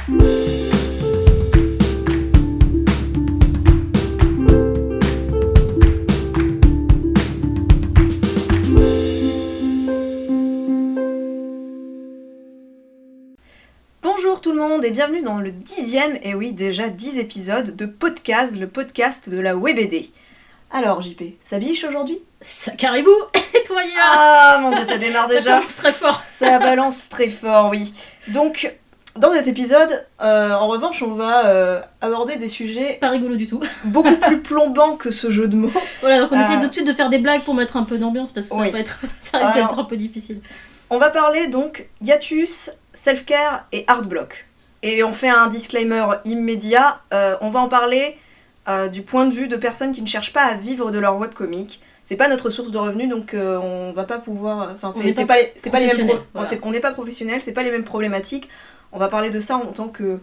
Bonjour tout le monde et bienvenue dans le 10e, et oui déjà 10 épisodes de Podcast, le podcast de la WebD. Alors JP, ça biche aujourd'hui ? Ça caribou. Et toi Yaya ? Ah mon dieu, ça démarre déjà. Ça commence très fort. Ça balance très fort, oui. Donc, dans cet épisode, en revanche, on va aborder des sujets Pas rigolo du tout. beaucoup plus plombants que ce jeu de mots. Voilà, donc on essaie tout de suite de faire des blagues pour mettre un peu d'ambiance parce que Oui. ça risque d'être un peu difficile. On va parler donc hiatus, self-care et hard block. Et on fait un disclaimer immédiat, on va en parler du point de vue de personnes qui ne cherchent pas à vivre de leur webcomic. C'est pas notre source de revenus, donc on va pas pouvoir... Enfin, c'est pas les mêmes voilà. On n'est pas professionnel, c'est pas les mêmes problématiques. On va parler de ça en tant que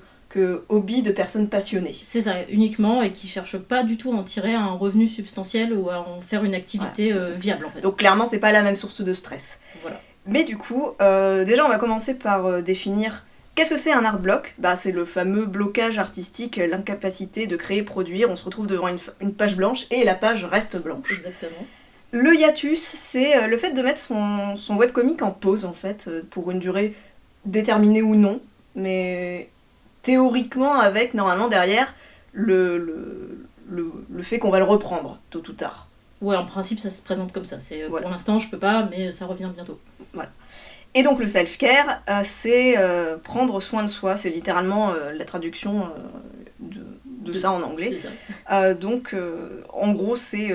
hobby de personnes passionnées. C'est ça, uniquement, et qui cherchent pas du tout à en tirer un revenu substantiel ou à en faire une activité viable en fait. Donc clairement, c'est pas la même source de stress. Voilà. Mais du coup, déjà on va commencer par définir qu'est-ce que c'est un art block ? Bah, c'est le fameux blocage artistique, l'incapacité de créer, produire. On se retrouve devant une page blanche et la page reste blanche. Exactement. Le hiatus, c'est le fait de mettre son webcomic en pause en fait, pour une durée déterminée ou non, mais théoriquement avec normalement derrière le fait qu'on va le reprendre tôt ou tard. Ouais, en principe ça se présente comme ça. C'est Voilà. Pour l'instant je peux pas, mais ça revient bientôt. Voilà. Et donc le self-care, c'est prendre soin de soi, c'est littéralement la traduction de ça en anglais. C'est ça. Donc en gros c'est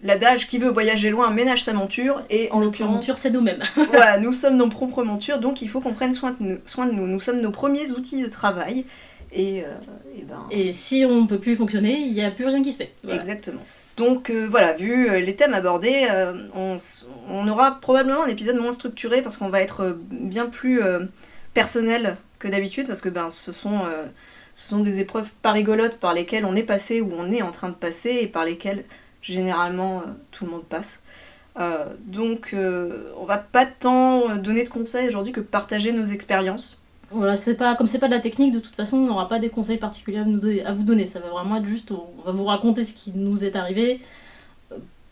l'adage qui veut voyager loin ménage sa monture, et en Notre l'occurrence monture c'est nous-mêmes. voilà, nous sommes nos propres montures, donc il faut qu'on prenne soin de nous. Nous sommes nos premiers outils de travail, et ben... Et si on peut plus fonctionner, il n'y a plus rien qui se fait. Voilà. Exactement. Donc voilà, vu les thèmes abordés, on aura probablement un épisode moins structuré parce qu'on va être bien plus personnel que d'habitude, parce que ben, ce sont des épreuves pas rigolotes par lesquelles on est passé ou on est en train de passer et par lesquelles généralement tout le monde passe. Donc on va pas tant donner de conseils aujourd'hui que partager nos expériences. Voilà, comme c'est pas de la technique, de toute façon, on n'aura pas des conseils particuliers à vous donner. Ça va vraiment être juste, on va vous raconter ce qui nous est arrivé.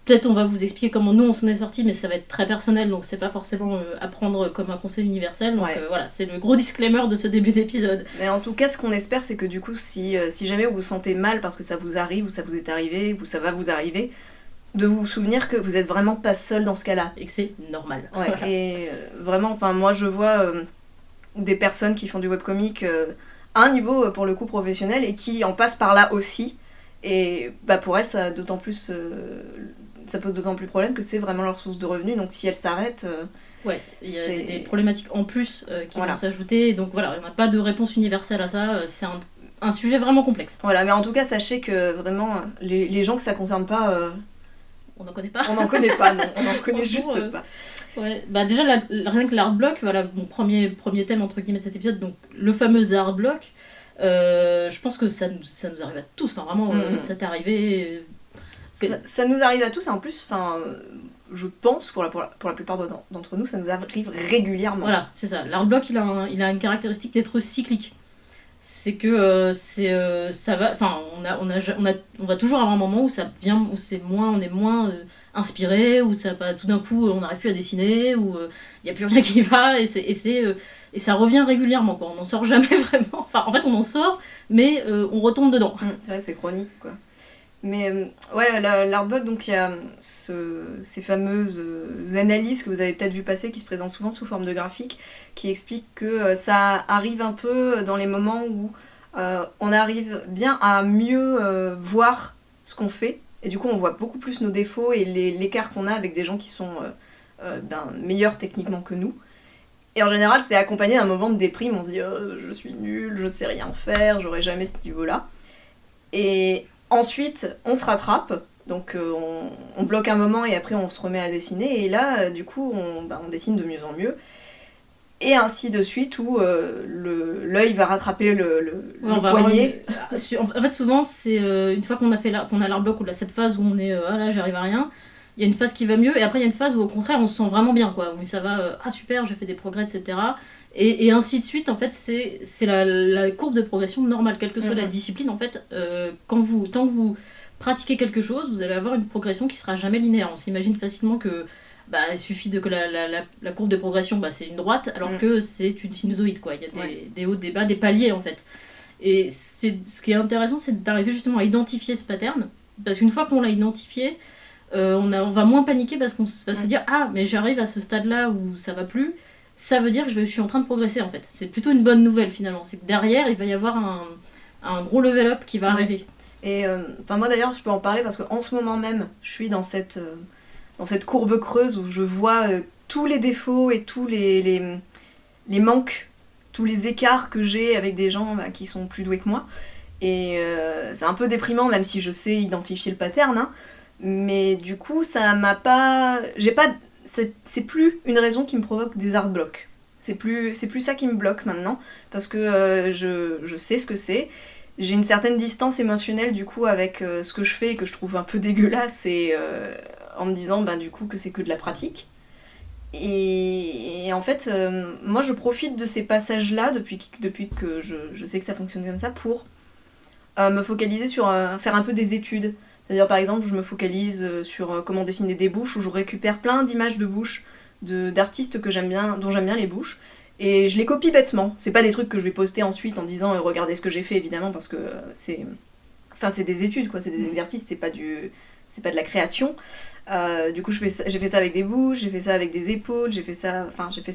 Peut-être on va vous expliquer comment nous on s'en est sortis, mais ça va être très personnel, donc c'est pas forcément à prendre comme un conseil universel. Donc voilà, c'est le gros disclaimer de ce début d'épisode. Mais en tout cas, ce qu'on espère, c'est que du coup, si jamais vous vous sentez mal parce que ça vous arrive, ou ça vous est arrivé, ou ça va vous arriver, de vous souvenir que vous êtes vraiment pas seul dans ce cas-là. Et que c'est normal. Ouais, Voilà. et vraiment, enfin moi je vois des personnes qui font du webcomic à un niveau pour le coup professionnel et qui en passent par là aussi, et bah pour elles ça pose d'autant plus problème que c'est vraiment leur source de revenus, donc si elles s'arrêtent Ouais, il y a des problématiques en plus qui Voilà. vont s'ajouter, donc voilà, on n'a pas de réponse universelle à ça, c'est un sujet vraiment complexe. voilà, mais en tout cas sachez que vraiment les gens que ça concerne pas, On n'en connaît pas. on n'en connaît pas, non, on n'en connaît Franchement, juste pas. Ouais, bah déjà rien que l'art block, voilà mon premier thème entre guillemets de cet épisode, donc le fameux art block, je pense que ça nous arrive à tous, enfin vraiment ça t'est arrivé. Ça nous arrive à tous, et en plus, je pense, pour la plupart d'entre nous, ça nous arrive régulièrement. Voilà, c'est ça. L'art block, il a une caractéristique d'être cyclique. C'est que ça va, enfin, on va toujours avoir un moment où ça vient, où on est moins inspiré, où tout d'un coup on n'arrive plus à dessiner, où il n'y a plus rien qui va, et ça revient régulièrement, quoi. On n'en sort jamais vraiment. Enfin, en fait, on en sort, mais on retombe dedans. C'est vrai, c'est chronique, quoi. Mais ouais, l'Artblock, donc il y a ces fameuses analyses que vous avez peut-être vu passer, qui se présentent souvent sous forme de graphique, qui expliquent que ça arrive un peu dans les moments où on arrive bien à mieux voir ce qu'on fait, et du coup on voit beaucoup plus nos défauts et l'écart qu'on a avec des gens qui sont meilleurs techniquement que nous. Et en général, c'est accompagné d'un moment de déprime, on se dit je suis nul, je sais rien faire, j'aurai jamais ce niveau-là. Et ensuite, on se rattrape, donc on bloque un moment et après on se remet à dessiner, et là, du coup, on dessine de mieux en mieux. Et ainsi de suite, où l'œil va rattraper le poignet. En fait, souvent, c'est une fois qu'on a l'art block, ou cette phase où on est là, j'arrive à rien, il y a une phase qui va mieux, et après il y a une phase où au contraire on se sent vraiment bien, quoi, où ça va, ah super, j'ai fait des progrès, etc. Et ainsi de suite, en fait, c'est la courbe de progression normale, quelle que soit la discipline, en fait, tant que vous pratiquez quelque chose, vous allez avoir une progression qui sera jamais linéaire. On s'imagine facilement que il suffit que la courbe de progression, c'est une droite, alors que c'est une sinusoïde, quoi. Il y a des hauts, des bas, des paliers, en fait. Et ce qui est intéressant, c'est d'arriver justement à identifier ce pattern, parce qu'une fois qu'on l'a identifié, on va moins paniquer parce qu'on va se dire « Ah, mais j'arrive à ce stade-là où ça va plus », ça veut dire que je suis en train de progresser, en fait. C'est plutôt une bonne nouvelle, finalement. C'est que derrière, il va y avoir un gros level-up qui va arriver. Et moi, d'ailleurs, je peux en parler parce qu'en ce moment même, je suis dans cette courbe creuse où je vois tous les défauts et tous les manques, tous les écarts que j'ai avec des gens qui sont plus doués que moi. Et c'est un peu déprimant, même si je sais identifier le pattern, hein. Mais du coup, ça m'a pas... C'est plus une raison qui me provoque des hard blocks. C'est plus ça qui me bloque maintenant, parce que je sais ce que c'est. J'ai une certaine distance émotionnelle du coup avec ce que je fais et que je trouve un peu dégueulasse, et en me disant du coup que c'est que de la pratique. Et en fait, moi je profite de ces passages-là depuis que je sais que ça fonctionne comme ça pour me focaliser sur faire un peu des études. C'est-à-dire par exemple, je me focalise sur comment dessiner des bouches, où je récupère plein d'images de bouches d'artistes dont j'aime bien les bouches, et je les copie bêtement. C'est pas des trucs que je vais poster ensuite en disant regardez ce que j'ai fait, évidemment, parce que c'est des études, quoi, c'est des exercices, c'est pas de la création. Du coup j'ai fait ça avec des bouches, j'ai fait ça avec des épaules, j'ai fait ça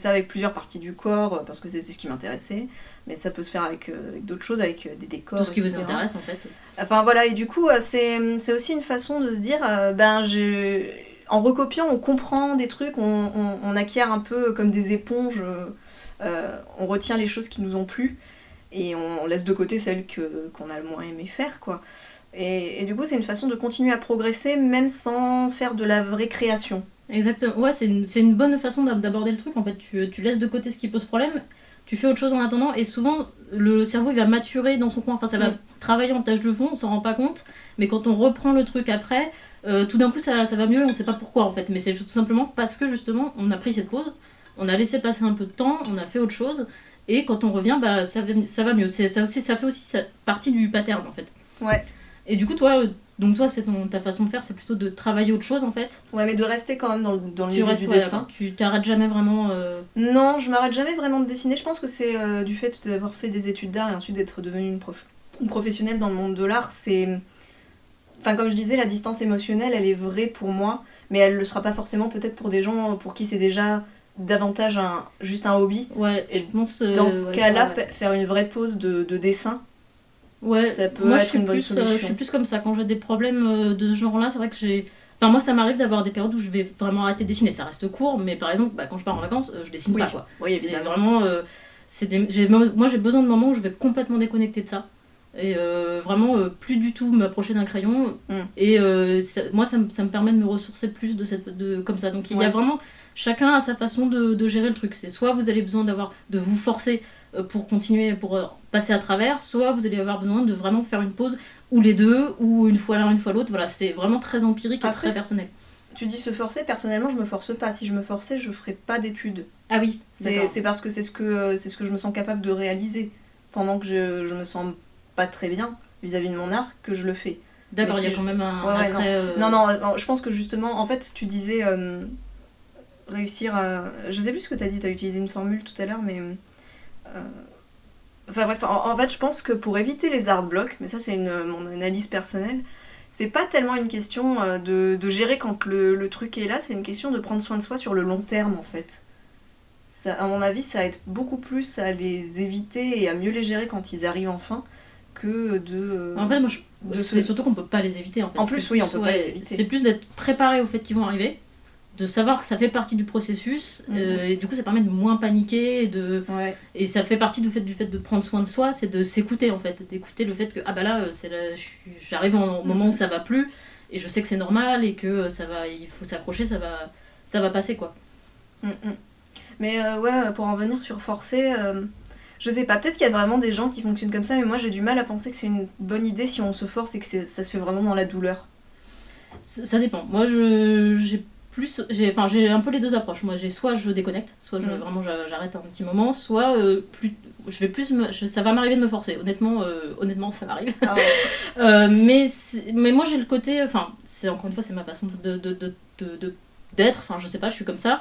avec plusieurs parties du corps parce que c'est ce qui m'intéressait, mais ça peut se faire avec d'autres choses, avec des décors, tout ce qui etc. vous intéresse, en fait. Enfin voilà, et du coup c'est aussi une façon de se dire en recopiant on comprend des trucs, on acquiert un peu comme des éponges, on retient les choses qui nous ont plu et on laisse de côté celles qu'on a le moins aimé faire, quoi. Et du coup, c'est une façon de continuer à progresser, même sans faire de la vraie création. Exactement. Ouais, c'est une bonne façon d'aborder le truc. En fait, tu laisses de côté ce qui pose problème, tu fais autre chose en attendant, et souvent, le cerveau, il va maturer dans son coin. Enfin, ça va travailler en tâche de fond, on s'en rend pas compte, mais quand on reprend le truc après, tout d'un coup, ça va mieux, et on sait pas pourquoi, en fait. Mais c'est tout simplement parce que, justement, on a pris cette pause, on a laissé passer un peu de temps, on a fait autre chose, et quand on revient, ça va mieux. Ça fait aussi partie du pattern, en fait. Ouais. Et du coup, toi, c'est ta façon de faire, c'est plutôt de travailler autre chose, en fait. Ouais, mais de rester quand même dans le milieu du dessin. Tu t'arrêtes jamais vraiment... Non, je m'arrête jamais vraiment de dessiner. Je pense que c'est du fait d'avoir fait des études d'art et ensuite d'être devenue une professionnelle dans le monde de l'art. Enfin, comme je disais, la distance émotionnelle, elle est vraie pour moi, mais elle le sera pas forcément peut-être pour des gens pour qui c'est déjà davantage juste un hobby. Ouais, et je pense... dans ce cas-là, faire une vraie pause de dessin, ouais, ça peut être une bonne solution. Je suis plus comme ça. Quand j'ai des problèmes de ce genre-là, c'est vrai que Enfin, moi, ça m'arrive d'avoir des périodes où je vais vraiment arrêter de dessiner. Ça reste court, mais par exemple, quand je pars en vacances, je dessine pas, quoi. Oui, évidemment. C'est vraiment... moi, j'ai besoin de moments où je vais complètement déconnecter de ça. Et vraiment, plus du tout m'approcher d'un crayon. Et moi, ça me permet de me ressourcer plus comme ça. Donc, il y a vraiment... Chacun a sa façon de gérer le truc. C'est soit vous avez besoin de vous forcer pour continuer, pour passer à travers, soit vous allez avoir besoin de vraiment faire une pause, ou les deux, ou une fois l'un, une fois l'autre. Voilà, c'est vraiment très empirique et très personnel. Tu dis se forcer, personnellement je me force pas. Si je me forçais, je ferais pas d'études. Ah oui, c'est parce que c'est ce que je me sens capable de réaliser pendant que je me sens pas très bien vis-à-vis de mon art, que je le fais. D'accord, il y a quand même un attrait... Non, je pense que justement, en fait, tu disais réussir à... Je sais plus ce que t'as dit, t'as utilisé une formule tout à l'heure, mais... Enfin bref, en fait, je pense que pour éviter les hard blocks, mais ça c'est mon analyse personnelle, c'est pas tellement une question de gérer quand le truc est là, c'est une question de prendre soin de soi sur le long terme, en fait. Ça, à mon avis, ça aide beaucoup plus à les éviter et à mieux les gérer quand ils arrivent enfin, que de... En fait, moi, c'est surtout qu'on peut pas les éviter, en fait. En plus, oui, on peut pas les éviter. C'est plus d'être préparé au fait qu'ils vont arriver, de savoir que ça fait partie du processus, et du coup ça permet de moins paniquer, et ça fait partie du fait de prendre soin de soi, c'est de s'écouter, en fait, d'écouter le fait que j'arrive au moment où ça va plus, et je sais que c'est normal, et que il faut s'accrocher, ça va passer, quoi. Mais pour en venir sur forcer, je sais pas, peut-être qu'il y a vraiment des gens qui fonctionnent comme ça, mais moi j'ai du mal à penser que c'est une bonne idée si on se force et que ça se fait vraiment dans la douleur. Ça dépend. Moi, j'ai un peu les deux approches. Moi, soit je déconnecte, soit vraiment j'arrête un petit moment, soit je vais plus ça va m'arriver de me forcer. Honnêtement, ça m'arrive. Ah ouais. Mais moi, j'ai le côté, enfin, c'est encore une fois, c'est ma façon d'être. Enfin, je sais pas, je suis comme ça.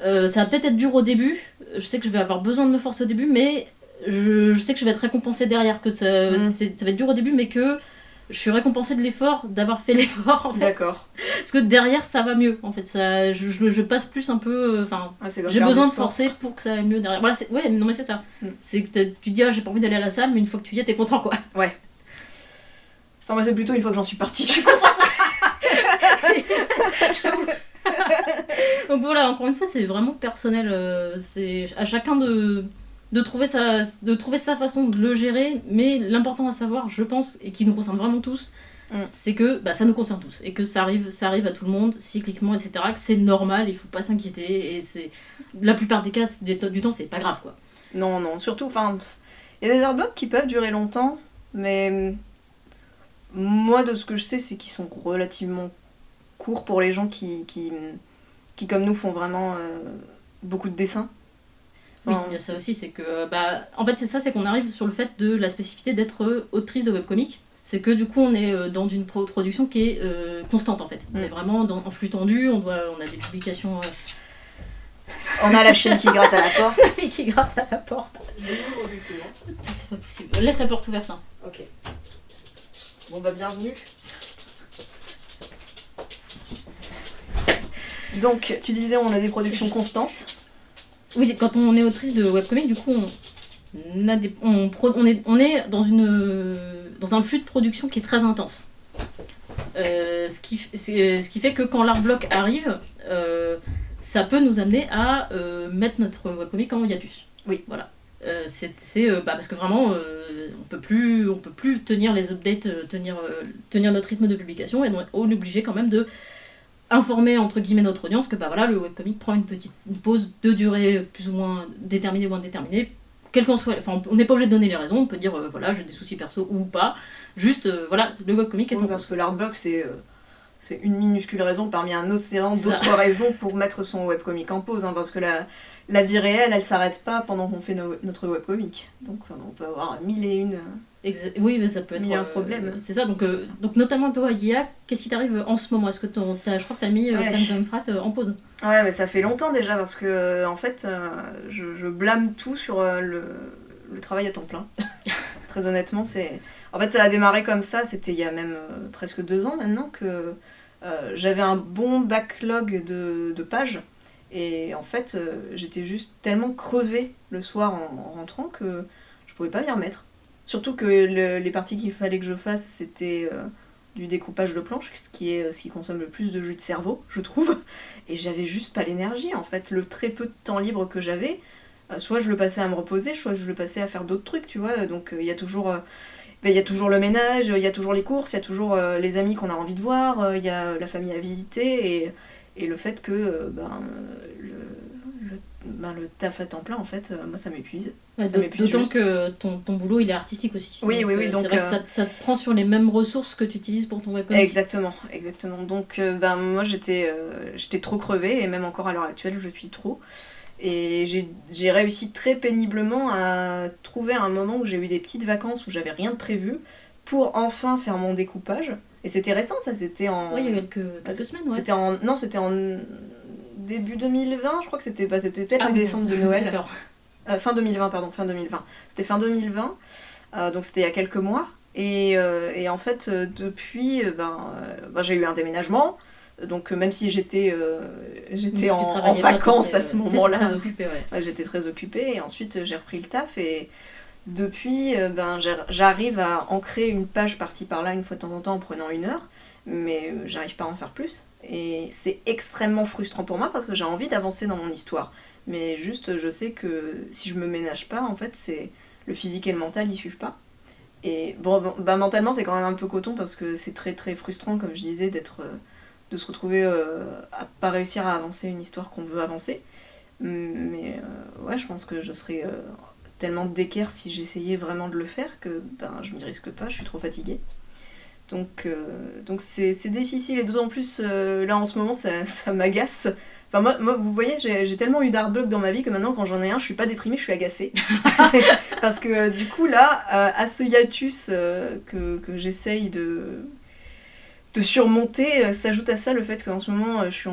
Ça va peut-être être dur au début. Je sais que je vais avoir besoin de me forcer au début, mais je sais que je vais être récompensée derrière. Que ça va être dur au début, mais que je suis récompensée de l'effort, d'avoir fait l'effort en fait. D'accord. Parce que derrière ça va mieux en fait. Ça, je passe plus un peu. Enfin, j'ai faire besoin du de sport. forcer pour que ça aille mieux derrière. Voilà, ouais, non mais c'est ça. C'est que tu te dis, j'ai pas envie d'aller à la salle, mais une fois que tu y es, t'es content quoi. Ouais. Enfin, moi, c'est plutôt une fois que j'en suis partie que je suis contente. Donc voilà, encore une fois, c'est vraiment personnel. C'est à chacun de trouver sa façon de le gérer, mais l'important à savoir, je pense, et qui nous concerne vraiment tous, c'est que ça nous concerne tous, et que ça arrive à tout le monde, cycliquement, etc., que c'est normal, il faut pas s'inquiéter, et c'est la plupart des cas, du temps, c'est pas grave, quoi. Non, surtout, enfin, il y a des artblocks qui peuvent durer longtemps, mais moi, de ce que je sais, c'est qu'ils sont relativement courts pour les gens qui comme nous, font vraiment beaucoup de dessins. Oui, il y a ça aussi, c'est que, en fait, c'est ça, c'est qu'on arrive sur le fait de la spécificité d'être autrice de webcomic. C'est que du coup, on est dans une production qui est constante, en fait. On est vraiment en flux tendu, on a des publications... On a la chaîne qui gratte à la porte. Qui gratte à la porte. C'est pas possible. Laisse la porte ouverte, hein. Ok. Bon, bienvenue. Donc, tu disais, on a des productions constantes. Oui, quand on est autrice de webcomic, du coup, on est dans un flux de production qui est très intense. Ce qui fait que quand l'Artblock arrive, ça peut nous amener à mettre notre webcomic en hiatus. Oui. Voilà. Parce que vraiment, on peut plus tenir les updates, tenir notre rythme de publication, et on est obligé quand même de informer entre guillemets notre audience que le webcomic prend une pause de durée plus ou moins déterminée ou indéterminée, quel qu'en soit. Enfin, on n'est pas obligé de donner les raisons, on peut dire j'ai des soucis perso ou pas. Juste le webcomic est en pause. Parce que l'Artblock c'est une minuscule raison parmi un océan d'autres raisons pour mettre son webcomic en pause, parce que la vie réelle, elle s'arrête pas pendant qu'on fait notre webcomic. Donc on peut avoir mille et une... Oui, mais ça peut être un problème. C'est ça, donc notamment toi, Guilla, qu'est-ce qui t'arrive en ce moment ? Est-ce que je crois que t'as mis Fans Frat en pause ? Ouais, mais ça fait longtemps déjà, parce que en fait, je blâme tout sur le travail à temps plein. Très honnêtement, en fait, ça a démarré comme ça, c'était il y a même presque 2 ans maintenant que j'avais un bon backlog de pages, et en fait, j'étais juste tellement crevée le soir en rentrant que je pouvais pas m'y remettre. Surtout que les parties qu'il fallait que je fasse, c'était du découpage de planches, ce qui consomme le plus de jus de cerveau, je trouve. Et j'avais juste pas l'énergie, en fait. Le très peu de temps libre que j'avais, soit je le passais à me reposer, soit je le passais à faire d'autres trucs, tu vois. Donc il y a toujours le ménage, il y a toujours les courses, il y a toujours les amis qu'on a envie de voir, il y a la famille à visiter, et le fait que le taf à temps plein, en fait, moi ça m'épuise. D'autant que ton boulot il est artistique aussi. Oui, donc c'est vrai que ça te prend sur les mêmes ressources que tu utilises pour ton webcomic. Exactement. Donc moi j'étais trop crevée, et même encore à l'heure actuelle je suis trop. Et j'ai réussi très péniblement à trouver un moment où j'ai eu des petites vacances où j'avais rien de prévu pour enfin faire mon découpage. Et c'était récent, ça, c'était en... Oui, il y a quelques semaines, ouais. C'était en début 2020, je crois que c'était peut-être le décembre de Noël. D'accord. Fin 2020. C'était fin 2020, donc c'était il y a quelques mois. Et en fait, depuis, j'ai eu un déménagement. Donc même si j'étais en vacances à ce moment-là, très occupée, ouais. J'étais très occupée, et ensuite j'ai repris le taf, et depuis j'arrive à ancrer une page par-ci par-là une fois de temps en temps en prenant 1 heure, mais j'arrive pas à en faire plus, et c'est extrêmement frustrant pour moi parce que j'ai envie d'avancer dans mon histoire, mais juste je sais que si je me ménage pas, en fait, c'est le physique et le mental ils suivent pas. Et mentalement c'est quand même un peu coton parce que c'est très très frustrant, comme je disais, de se retrouver à pas réussir à avancer une histoire qu'on veut avancer. Mais ouais, je pense que je serais tellement d'équerre si j'essayais vraiment de le faire que je m'y risque pas, je suis trop fatiguée. Donc c'est difficile, et d'autant plus là en ce moment ça m'agace. Enfin moi, vous voyez, j'ai tellement eu d'art block dans ma vie que maintenant quand j'en ai un, je suis pas déprimée, je suis agacée. Parce que du coup là, à ce hiatus que j'essaye de surmonter, s'ajoute à ça le fait qu'en ce moment je suis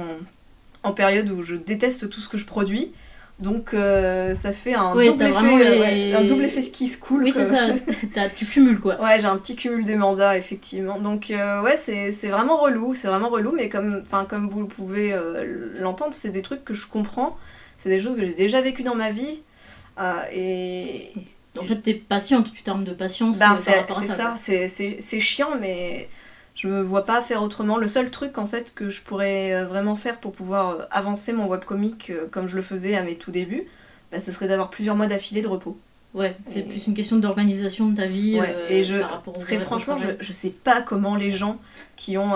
en période où je déteste tout ce que je produis. Donc ça fait un double effet ski school. Oui, c'est ça, tu cumules quoi. Ouais, j'ai un petit cumul des mandats, effectivement. Donc ouais, c'est vraiment relou, mais comme vous pouvez l'entendre, c'est des trucs que je comprends, c'est des choses que j'ai déjà vécues dans ma vie. Et... En fait, t'es patiente, tu t'armes de patience. C'est ça, c'est chiant, mais je me vois pas faire autrement. Le seul truc en fait que je pourrais vraiment faire pour pouvoir avancer mon webcomic comme je le faisais à mes tout débuts, ce serait d'avoir plusieurs mois d'affilée de repos. Ouais, c'est plus une question d'organisation de ta vie. Ouais, et très franchement, je sais pas comment les gens qui ont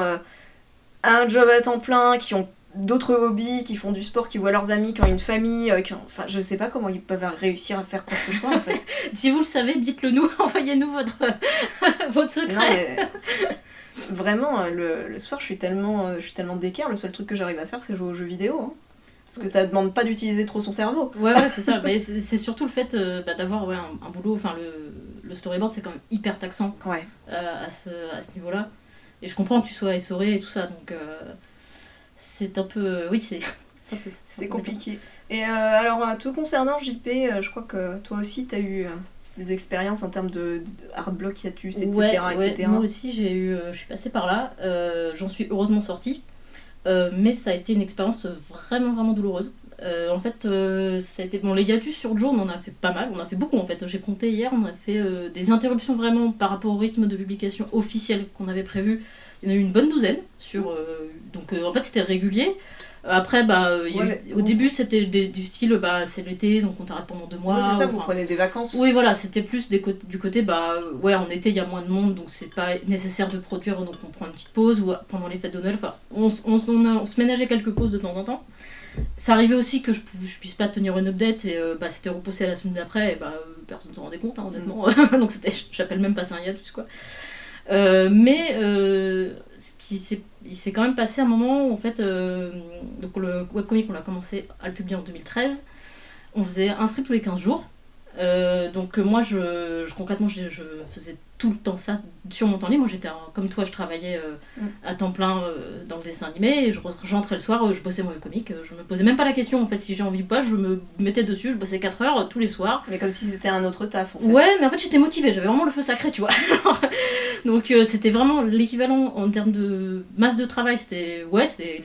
un job à temps plein, qui ont d'autres hobbies, qui font du sport, qui voient leurs amis, qui ont une famille, enfin je sais pas comment ils peuvent réussir à faire quoi que ce soit en fait. Si vous le savez, dites-le nous, envoyez-nous votre secret. Non, mais... Vraiment, le soir, je suis tellement d'équerre, le seul truc que j'arrive à faire, c'est jouer aux jeux vidéo. Hein. Parce que ça demande pas d'utiliser trop son cerveau. Ouais, c'est ça. Mais c'est surtout le fait d'avoir un boulot. Enfin, le storyboard, c'est quand même hyper taxant à ce niveau-là. Et je comprends que tu sois essoré et tout ça. Donc, c'est un peu... Oui, c'est compliqué. Et alors, tout concernant JP, je crois que toi aussi, t'as eu... des expériences en termes de hard block, hiatus, etc. Ouais, moi aussi je suis passée par là, j'en suis heureusement sortie, mais ça a été une expérience vraiment vraiment douloureuse. En fait, ça a été les hiatus sur le jour, on en a fait pas mal, on a fait beaucoup en fait. J'ai compté hier, on a fait des interruptions vraiment par rapport au rythme de publication officiel qu'on avait prévu. Il y en a eu une bonne douzaine donc en fait c'était régulier. Après, au début, c'était du style, c'est l'été, donc on t'arrête pendant 2 mois. Ouais, c'est ça, vous prenez des vacances. Oui, voilà, c'était plus du côté, en été, il y a moins de monde, donc c'est pas nécessaire de produire, donc on prend une petite pause, ou pendant les fêtes de Noël, enfin, on se ménageait quelques pauses de temps en temps. Ça arrivait aussi que je puisse pas tenir une update, et c'était repoussé à la semaine d'après, et personne ne s'en rendait compte, hein, honnêtement. Donc j'appelle même pas ça un hiatus, quoi. Il s'est quand même passé un moment où en fait, donc le webcomic on l'a commencé à le publier en 2013, on faisait un strip tous les 15 jours, donc moi concrètement je faisais tout le temps ça sur mon temps libre. Moi j'étais comme toi, je travaillais à temps plein dans le dessin animé, et je rentrais le soir, je bossais mon webcomic, je me posais même pas la question en fait si j'ai envie ou pas, je me mettais dessus, je bossais 4 heures tous les soirs. Mais comme si c'était un autre taf en fait. Ouais, mais en fait j'étais motivée, j'avais vraiment le feu sacré, tu vois. Donc c'était vraiment l'équivalent en termes de masse de travail, c'est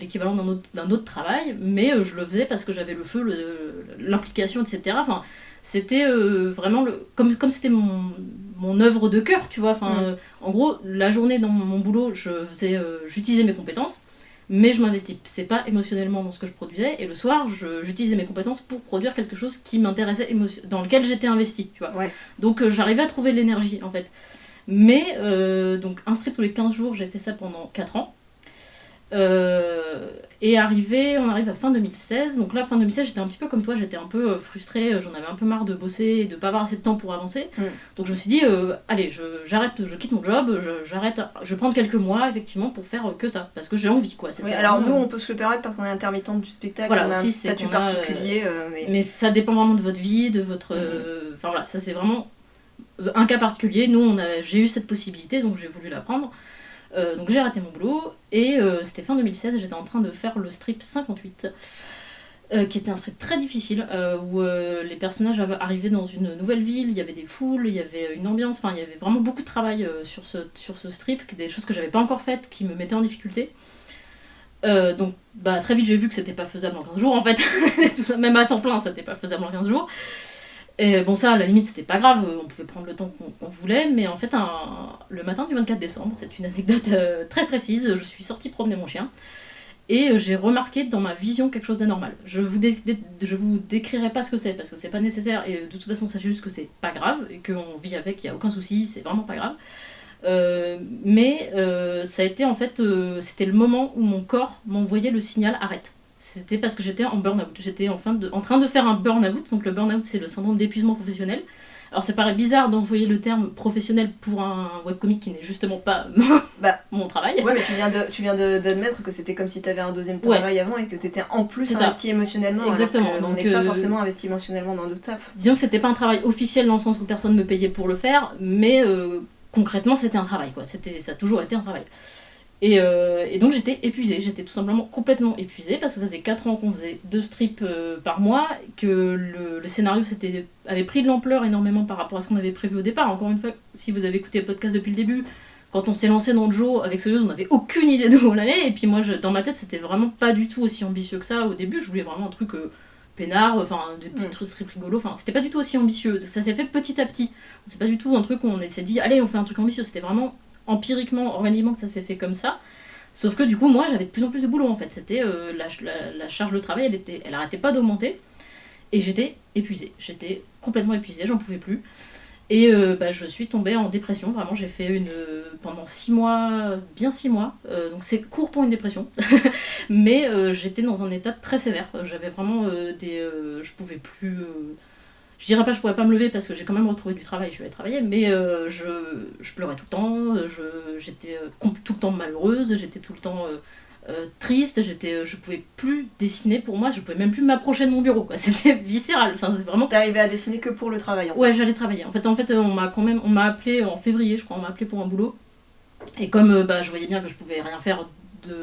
l'équivalent d'un autre travail, mais je le faisais parce que j'avais le feu, l'implication, etc. Enfin, c'était vraiment comme c'était mon œuvre de cœur, tu vois. Enfin, en gros, la journée dans mon boulot, j'utilisais mes compétences, mais je m'investissais pas émotionnellement dans ce que je produisais, et le soir, j'utilisais mes compétences pour produire quelque chose qui m'intéressait, dans lequel j'étais investie, tu vois. Ouais. Donc j'arrivais à trouver de l'énergie, en fait. Mais, donc, un strip tous les 15 jours, j'ai fait ça pendant 4 ans. Et on arrive à fin 2016. Donc là, fin 2016, j'étais un petit peu comme toi, j'étais un peu frustrée, j'en avais un peu marre de bosser et de pas avoir assez de temps pour avancer. Donc je me suis dit, allez, j'arrête, je quitte mon job, je vais prendre quelques mois, effectivement, pour faire que ça, parce que j'ai envie, quoi. Oui, alors nous, on peut se le permettre parce qu'on est intermittente du spectacle, voilà, on a un statut particulier. Mais ça dépend vraiment de votre vie, de votre... Enfin voilà, ça c'est vraiment un cas particulier. Nous, j'ai eu cette possibilité, donc j'ai voulu la prendre. Donc j'ai arrêté mon boulot, et c'était fin 2016, j'étais en train de faire le strip 58, qui était un strip très difficile, où les personnages arrivaient dans une nouvelle ville, il y avait des foules, il y avait une ambiance, enfin il y avait vraiment beaucoup de travail sur ce strip, des choses que j'avais pas encore faites, qui me mettaient en difficulté. Donc très vite j'ai vu que c'était pas faisable en 15 jours en fait. Tout ça, même à temps plein c'était pas faisable en 15 jours. Et bon, ça, à la limite, c'était pas grave, on pouvait prendre le temps qu'on voulait, mais en fait, le matin du 24 décembre, c'est une anecdote très précise, je suis sortie promener mon chien, et j'ai remarqué dans ma vision quelque chose d'anormal. Je vous décrirai pas ce que c'est, parce que c'est pas nécessaire, et de toute façon, sachez juste que c'est pas grave, et qu'on vit avec, il y a aucun souci, c'est vraiment pas grave. Mais ça a été, en fait, c'était le moment où mon corps m'envoyait le signal « arrête ». C'était parce que j'étais en burn-out. J'étais en train de faire un burn-out. Donc le burn-out, c'est le syndrome d'épuisement professionnel. Alors ça paraît bizarre d'envoyer le terme professionnel pour un webcomic qui n'est justement pas mon travail. Ouais, mais tu viens d'admettre que c'était comme si tu avais un deuxième travail avant et que tu étais en plus investi émotionnellement. Exactement. On n'est pas forcément investi émotionnellement dans notre taf. Disons que c'était pas un travail officiel dans le sens où personne me payait pour le faire, mais concrètement c'était un travail, quoi. Ça a toujours été un travail. Et donc j'étais épuisée, j'étais tout simplement complètement épuisée parce que ça faisait 4 ans qu'on faisait 2 strips par mois, que le scénario avait pris de l'ampleur énormément par rapport à ce qu'on avait prévu au départ. Encore une fois, si vous avez écouté le podcast depuis le début, quand on s'est lancé dans Joe avec Soyeuse, on n'avait aucune idée d'où on allait, et puis moi dans ma tête c'était vraiment pas du tout aussi ambitieux que ça. Au début je voulais vraiment un truc peinard, enfin des petits strips rigolos, enfin c'était pas du tout aussi ambitieux, ça s'est fait petit à petit. C'est pas du tout un truc où on s'est dit allez on fait un truc ambitieux, c'était vraiment empiriquement, organiquement que ça s'est fait comme ça. Sauf que du coup, moi, j'avais de plus en plus de boulot en fait. C'était la charge de travail, elle arrêtait pas d'augmenter. Et j'étais épuisée. J'étais complètement épuisée, j'en pouvais plus. Et je suis tombée en dépression. Vraiment, j'ai fait pendant 6 mois, bien 6 mois. Donc c'est court pour une dépression. Mais j'étais dans un état très sévère. J'avais vraiment je pouvais plus. Je dirais pas je pourrais pas me lever parce que j'ai quand même retrouvé du travail, je suis allée travailler, mais je pleurais tout le temps, j'étais tout le temps malheureuse, j'étais tout le temps triste, je pouvais plus dessiner pour moi, je pouvais même plus m'approcher de mon bureau, quoi. C'était viscéral. Enfin, c'est vraiment... T'arrivais à dessiner que pour le travail en fait. Ouais, j'allais travailler. En fait, on m'a appelé en février, je crois, on m'a appelé pour un boulot. Et comme je voyais bien que je pouvais rien faire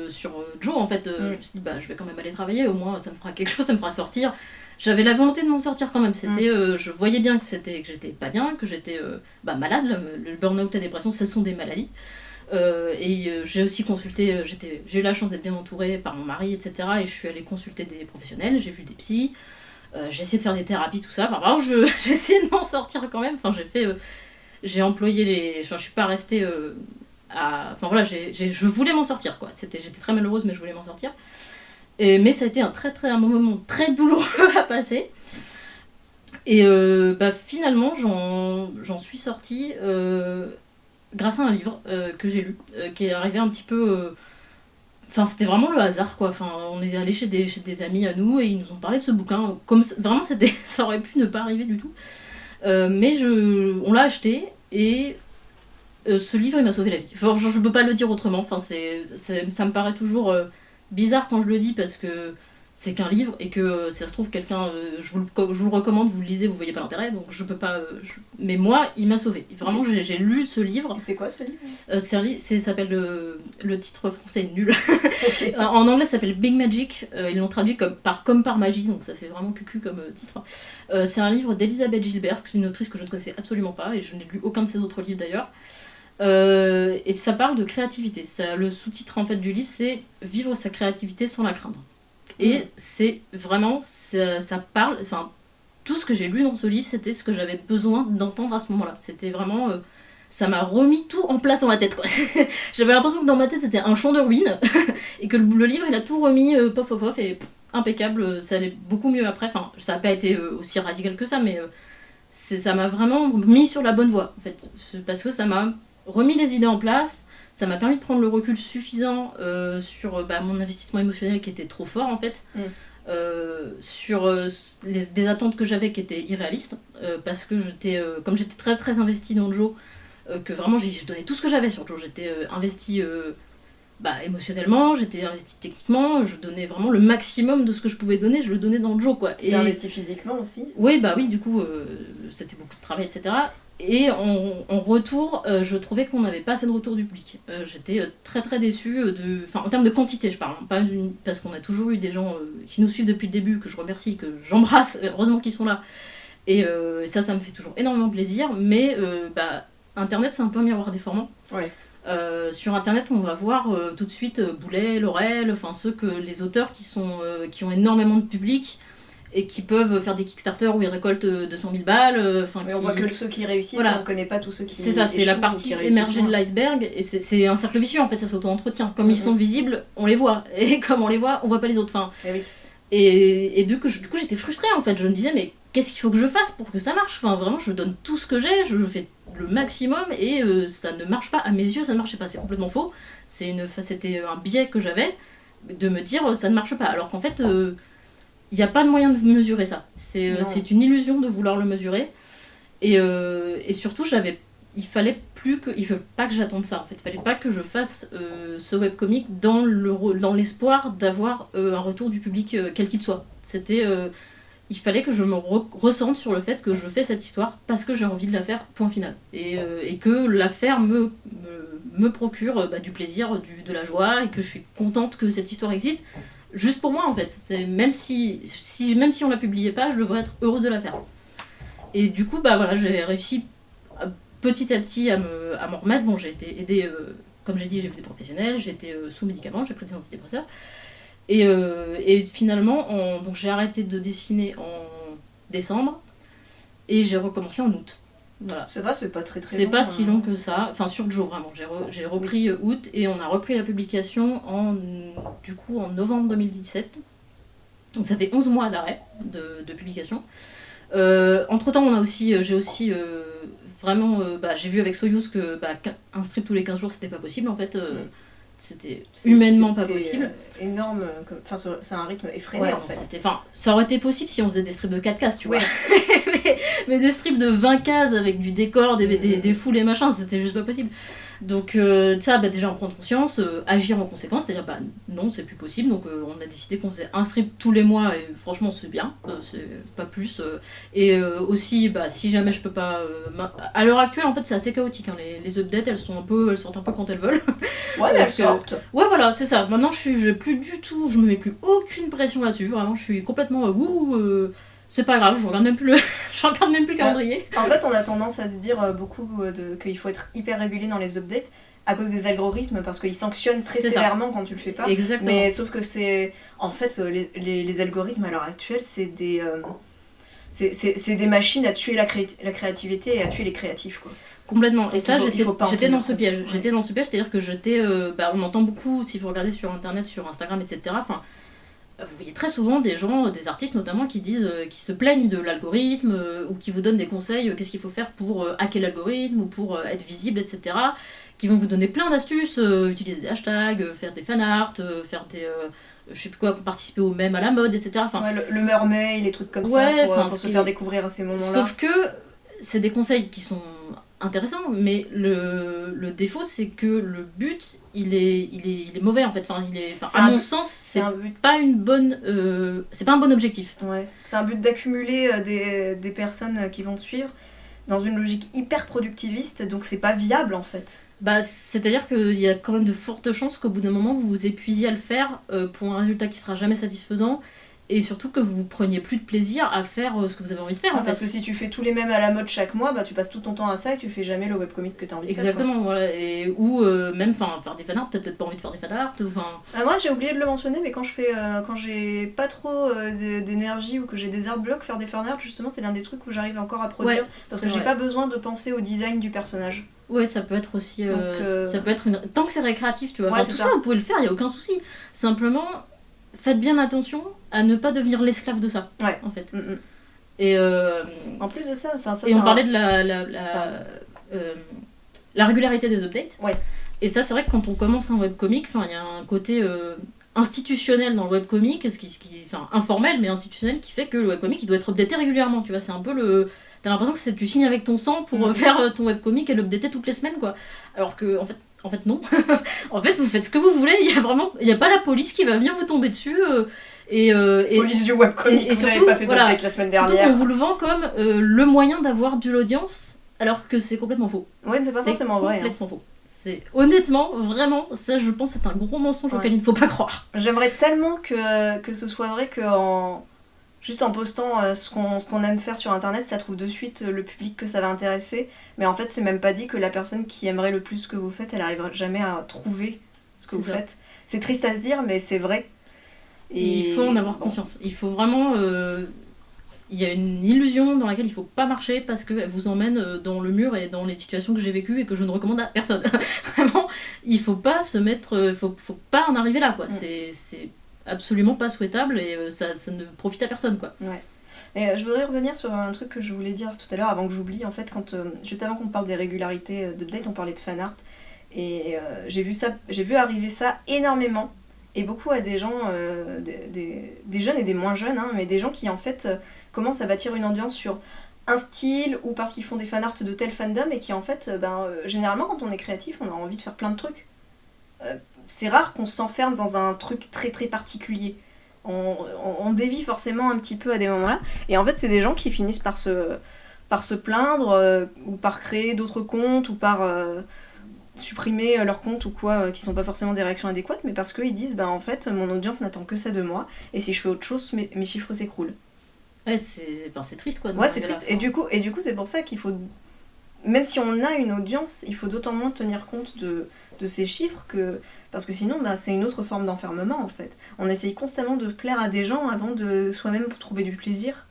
sur Joe, en fait, je me suis dit, je vais quand même aller travailler, au moins ça me fera quelque chose, ça me fera sortir. J'avais la volonté de m'en sortir quand même. Je voyais bien que j'étais pas bien, que j'étais malade. Le burn-out et la dépression, ce sont des maladies. J'ai aussi consulté, j'ai eu la chance d'être bien entourée par mon mari, etc. Et je suis allée consulter des professionnels, j'ai vu des psys, j'ai essayé de faire des thérapies, tout ça. Enfin, vraiment, j'ai essayé de m'en sortir quand même. Enfin, j'ai employé je suis pas restée enfin voilà, je voulais m'en sortir, quoi. J'étais très malheureuse, mais je voulais m'en sortir. Mais ça a été un moment très douloureux à passer. Et finalement, j'en suis sortie grâce à un livre que j'ai lu, qui est arrivé un petit peu... Enfin, c'était vraiment le hasard, quoi. Enfin, on est allé chez des amis à nous et ils nous ont parlé de ce bouquin. Comme vraiment, ça aurait pu ne pas arriver du tout. Mais on l'a acheté et ce livre, il m'a sauvé la vie. Enfin, je peux pas le dire autrement. Enfin, ça me paraît toujours bizarre quand je le dis parce que c'est qu'un livre et que si ça se trouve quelqu'un je vous le recommande, vous le lisez, vous voyez pas l'intérêt, donc je peux pas mais moi il m'a sauvé vraiment. J'ai lu ce livre. Et c'est quoi ce livre? Ça s'appelle le titre français est nul. Okay. En anglais ça s'appelle Big Magic, ils l'ont traduit comme par magie, donc ça fait vraiment cucu comme titre. C'est un livre d'Elisabeth Gilbert, une autrice que je ne connaissais absolument pas et je n'ai lu aucun de ses autres livres d'ailleurs. Et ça parle de créativité. Le sous-titre en fait du livre c'est Vivre sa créativité sans la craindre. Et c'est vraiment, ça parle, enfin, tout ce que j'ai lu dans ce livre, c'était ce que j'avais besoin d'entendre à ce moment-là. C'était vraiment, ça m'a remis tout en place dans ma tête, quoi. J'avais l'impression que dans ma tête, c'était un champ de ruines, et que le livre, il a tout remis, pof, et impeccable, ça allait beaucoup mieux après. Enfin, ça n'a pas été aussi radical que ça, mais ça m'a vraiment mis sur la bonne voie, en fait. Parce que ça m'a remis les idées en place. Ça m'a permis de prendre le recul suffisant sur mon investissement émotionnel qui était trop fort en fait, sur des attentes que j'avais qui étaient irréalistes, parce que comme j'étais très très investie dans Joe, que vraiment je donnais tout ce que j'avais sur Joe, j'étais investie émotionnellement, j'étais investie techniquement, je donnais vraiment le maximum de ce que je pouvais donner, je le donnais dans Joe, quoi. T'étais investie physiquement aussi? Oui, du coup, c'était beaucoup de travail, etc. Et en retour, je trouvais qu'on n'avait pas assez de retour du public. J'étais très très déçue, en termes de quantité je parle, pas parce qu'on a toujours eu des gens qui nous suivent depuis le début, que je remercie, que j'embrasse, heureusement qu'ils sont là. Et ça me fait toujours énormément plaisir, mais Internet c'est un peu un miroir déformant. Ouais. Sur Internet on va voir tout de suite Boulet, Laurel, les auteurs qui ont énormément de public, et qui peuvent faire des Kickstarter où ils récoltent 200 000 balles. Mais on voit que ceux qui réussissent, voilà. On connaît pas tous ceux qui c'est ça, c'est la partie émergée de l'iceberg, et c'est un cercle vicieux en fait, ça s'auto-entretient. Comme ils sont visibles, on les voit, et comme on les voit, on voit pas les autres. Enfin, oui. Et du coup j'étais frustrée en fait, je me disais mais qu'est-ce qu'il faut que je fasse pour que ça marche? Enfin vraiment, je donne tout ce que j'ai, je fais le maximum, et ça ne marche pas, à mes yeux ça ne marchait pas, c'est complètement faux. C'était un biais que j'avais, de me dire ça ne marche pas, alors qu'en fait... il n'y a pas de moyen de mesurer ça. C'est une illusion de vouloir le mesurer. Et surtout, il fallait pas que j'attende ça en fait. Il fallait pas que je fasse ce webcomic dans l'espoir d'avoir un retour du public quel qu'il soit. Il fallait que je me ressente sur le fait que je fais cette histoire parce que j'ai envie de la faire, point final. Et que la faire me procure du plaisir, de la joie, et que je suis contente que cette histoire existe, juste pour moi en fait. Même si on la publiait pas, je devrais être heureuse de la faire. Et du coup, j'ai réussi petit à petit à m'en remettre. Bon, j'ai été aidée, comme j'ai dit, j'ai vu des professionnels, j'ai été sous médicaments, j'ai pris des antidépresseurs. Et finalement, donc j'ai arrêté de dessiner en décembre et j'ai recommencé en août. Voilà. Ça va, c'est pas très long. C'est pas si long que ça, enfin sur le jour vraiment. J'ai repris août et on a repris la publication en novembre 2017. Donc ça fait 11 mois d'arrêt de publication. Entre temps, j'ai aussi vraiment. J'ai vu avec Soyuz que un strip tous les 15 jours c'était pas possible en fait. C'était humainement pas possible. Énorme, c'est un rythme effréné en fait. Ça aurait été possible si on faisait des strips de 4 cases, tu vois. mais des strips de 20 cases avec du décor, des foules et machin, c'était juste pas possible. Donc ça, déjà en prendre conscience, agir en conséquence, c'est-à-dire non, c'est plus possible. Donc on a décidé qu'on faisait un strip tous les mois et franchement c'est bien, c'est pas plus. Et aussi, si jamais je peux pas... à l'heure actuelle, en fait, c'est assez chaotique. Hein, les updates, elles sortent un peu quand elles veulent. Ouais, elles sortent. Ouais, voilà, c'est ça. Maintenant, je me mets plus aucune pression là-dessus. Vraiment, je suis complètement... c'est pas grave, je regarde même plus le calendrier. En fait, on a tendance à se dire beaucoup qu'il faut être hyper régulier dans les updates à cause des algorithmes, parce qu'ils sanctionnent très sévèrement quand tu le fais pas. Exactement. Mais sauf que c'est... En fait, les algorithmes à l'heure actuelle, c'est des machines à tuer la créativité et à tuer les créatifs, quoi. Complètement. Donc, et ça, j'étais dans ce piège. J'étais dans ce piège, c'est-à-dire que on entend beaucoup, si vous regardez sur Internet, sur Instagram, etc., vous voyez très souvent des gens, des artistes notamment, qui se plaignent de l'algorithme, ou qui vous donnent des conseils, qu'est-ce qu'il faut faire pour hacker l'algorithme, ou pour être visible, etc., qui vont vous donner plein d'astuces, utiliser des hashtags, faire des fanarts, faire des... je sais plus quoi, participer au mème à la mode, etc. Le mermaid, les trucs comme ça, pour se faire découvrir à ces moments-là. Sauf que c'est des conseils qui sont intéressants, mais le défaut, c'est que le but, il est mauvais, en fait. À mon sens, c'est pas un bon objectif. Ouais. C'est un but d'accumuler des personnes qui vont te suivre dans une logique hyper productiviste, donc c'est pas viable, en fait. C'est-à-dire qu'il y a quand même de fortes chances qu'au bout d'un moment, vous vous épuisiez à le faire pour un résultat qui sera jamais satisfaisant, et surtout que vous preniez plus de plaisir à faire ce que vous avez envie de faire. Parce que si tu fais tous les mêmes à la mode chaque mois, tu passes tout ton temps à ça et tu fais jamais le webcomic que tu as envie de faire. Exactement, voilà. Ou même faire des fanarts, t'as peut-être pas envie de faire des fanarts. Moi j'ai oublié de le mentionner, mais quand j'ai pas trop d'énergie ou que j'ai des artblocks, faire des fanarts, justement, c'est l'un des trucs où j'arrive encore à produire, parce que j'ai pas besoin de penser au design du personnage. Ouais, ça peut être aussi... ça peut être tant que c'est récréatif, tu vois. Tout ça, vous pouvez le faire, il n'y a aucun souci. Simplement, faites bien attention à ne pas devenir l'esclave de ça, en fait. Et en plus de ça, on parlait de la régularité des updates. Ouais. Et ça, c'est vrai que quand on commence un webcomic, il y a un côté institutionnel dans le webcomic, informel mais institutionnel, qui fait que le webcomic il doit être updaté régulièrement. Tu vois, c'est un peu t'as l'impression que tu signes avec ton sang pour faire ton webcomic et l'updater toutes les semaines, quoi. Alors que en fait non. En fait, vous faites ce que vous voulez. Il y a pas la police qui va venir vous tomber dessus. Police du webcomic, vous n'avez pas fait d'update la semaine dernière. Surtout qu'on vous le vend comme le moyen d'avoir de l'audience, alors que c'est complètement faux. Ouais, c'est pas forcément vrai. C'est complètement faux. C'est honnêtement, vraiment, ça je pense c'est un gros mensonge auquel il ne faut pas croire. J'aimerais tellement que ce soit vrai que juste en postant ce qu'on aime faire sur internet, ça trouve de suite le public que ça va intéresser. Mais en fait, c'est même pas dit que la personne qui aimerait le plus ce que vous faites, elle arrivera jamais à trouver ce que vous faites. C'est triste à se dire, mais c'est vrai. Et il faut en avoir conscience. Il faut vraiment... il y a une illusion dans laquelle il faut pas marcher parce qu'elle vous emmène dans le mur et dans les situations que j'ai vécues et que je ne recommande à personne. Vraiment, il faut pas se mettre... faut pas en arriver là, quoi. C'est absolument pas souhaitable et ça ne profite à personne, quoi. Ouais. Et je voudrais revenir sur un truc que je voulais dire tout à l'heure avant que j'oublie. En fait, juste avant qu'on parle des régularités d'update, on parlait de fanart. Et j'ai vu arriver ça énormément. Et beaucoup à des gens, des jeunes et des moins jeunes, mais des gens qui en fait commencent à bâtir une ambiance sur un style ou parce qu'ils font des fanarts de tel fandom et qui en fait, généralement quand on est créatif, on a envie de faire plein de trucs. C'est rare qu'on s'enferme dans un truc très très particulier. On dévie forcément un petit peu à des moments-là. Et en fait, c'est des gens qui finissent par se plaindre ou par créer d'autres comptes ou par supprimer leurs comptes ou quoi, qui sont pas forcément des réactions adéquates, mais parce qu'ils disent, en fait, mon audience n'attend que ça de moi, et si je fais autre chose, mes chiffres s'écroulent. Ouais, c'est triste quoi. Ouais, c'est triste. Et du coup, c'est pour ça qu'il faut, même si on a une audience, il faut d'autant moins tenir compte de ces chiffres parce que sinon, c'est une autre forme d'enfermement en fait. On essaye constamment de plaire à des gens avant de soi-même trouver du plaisir.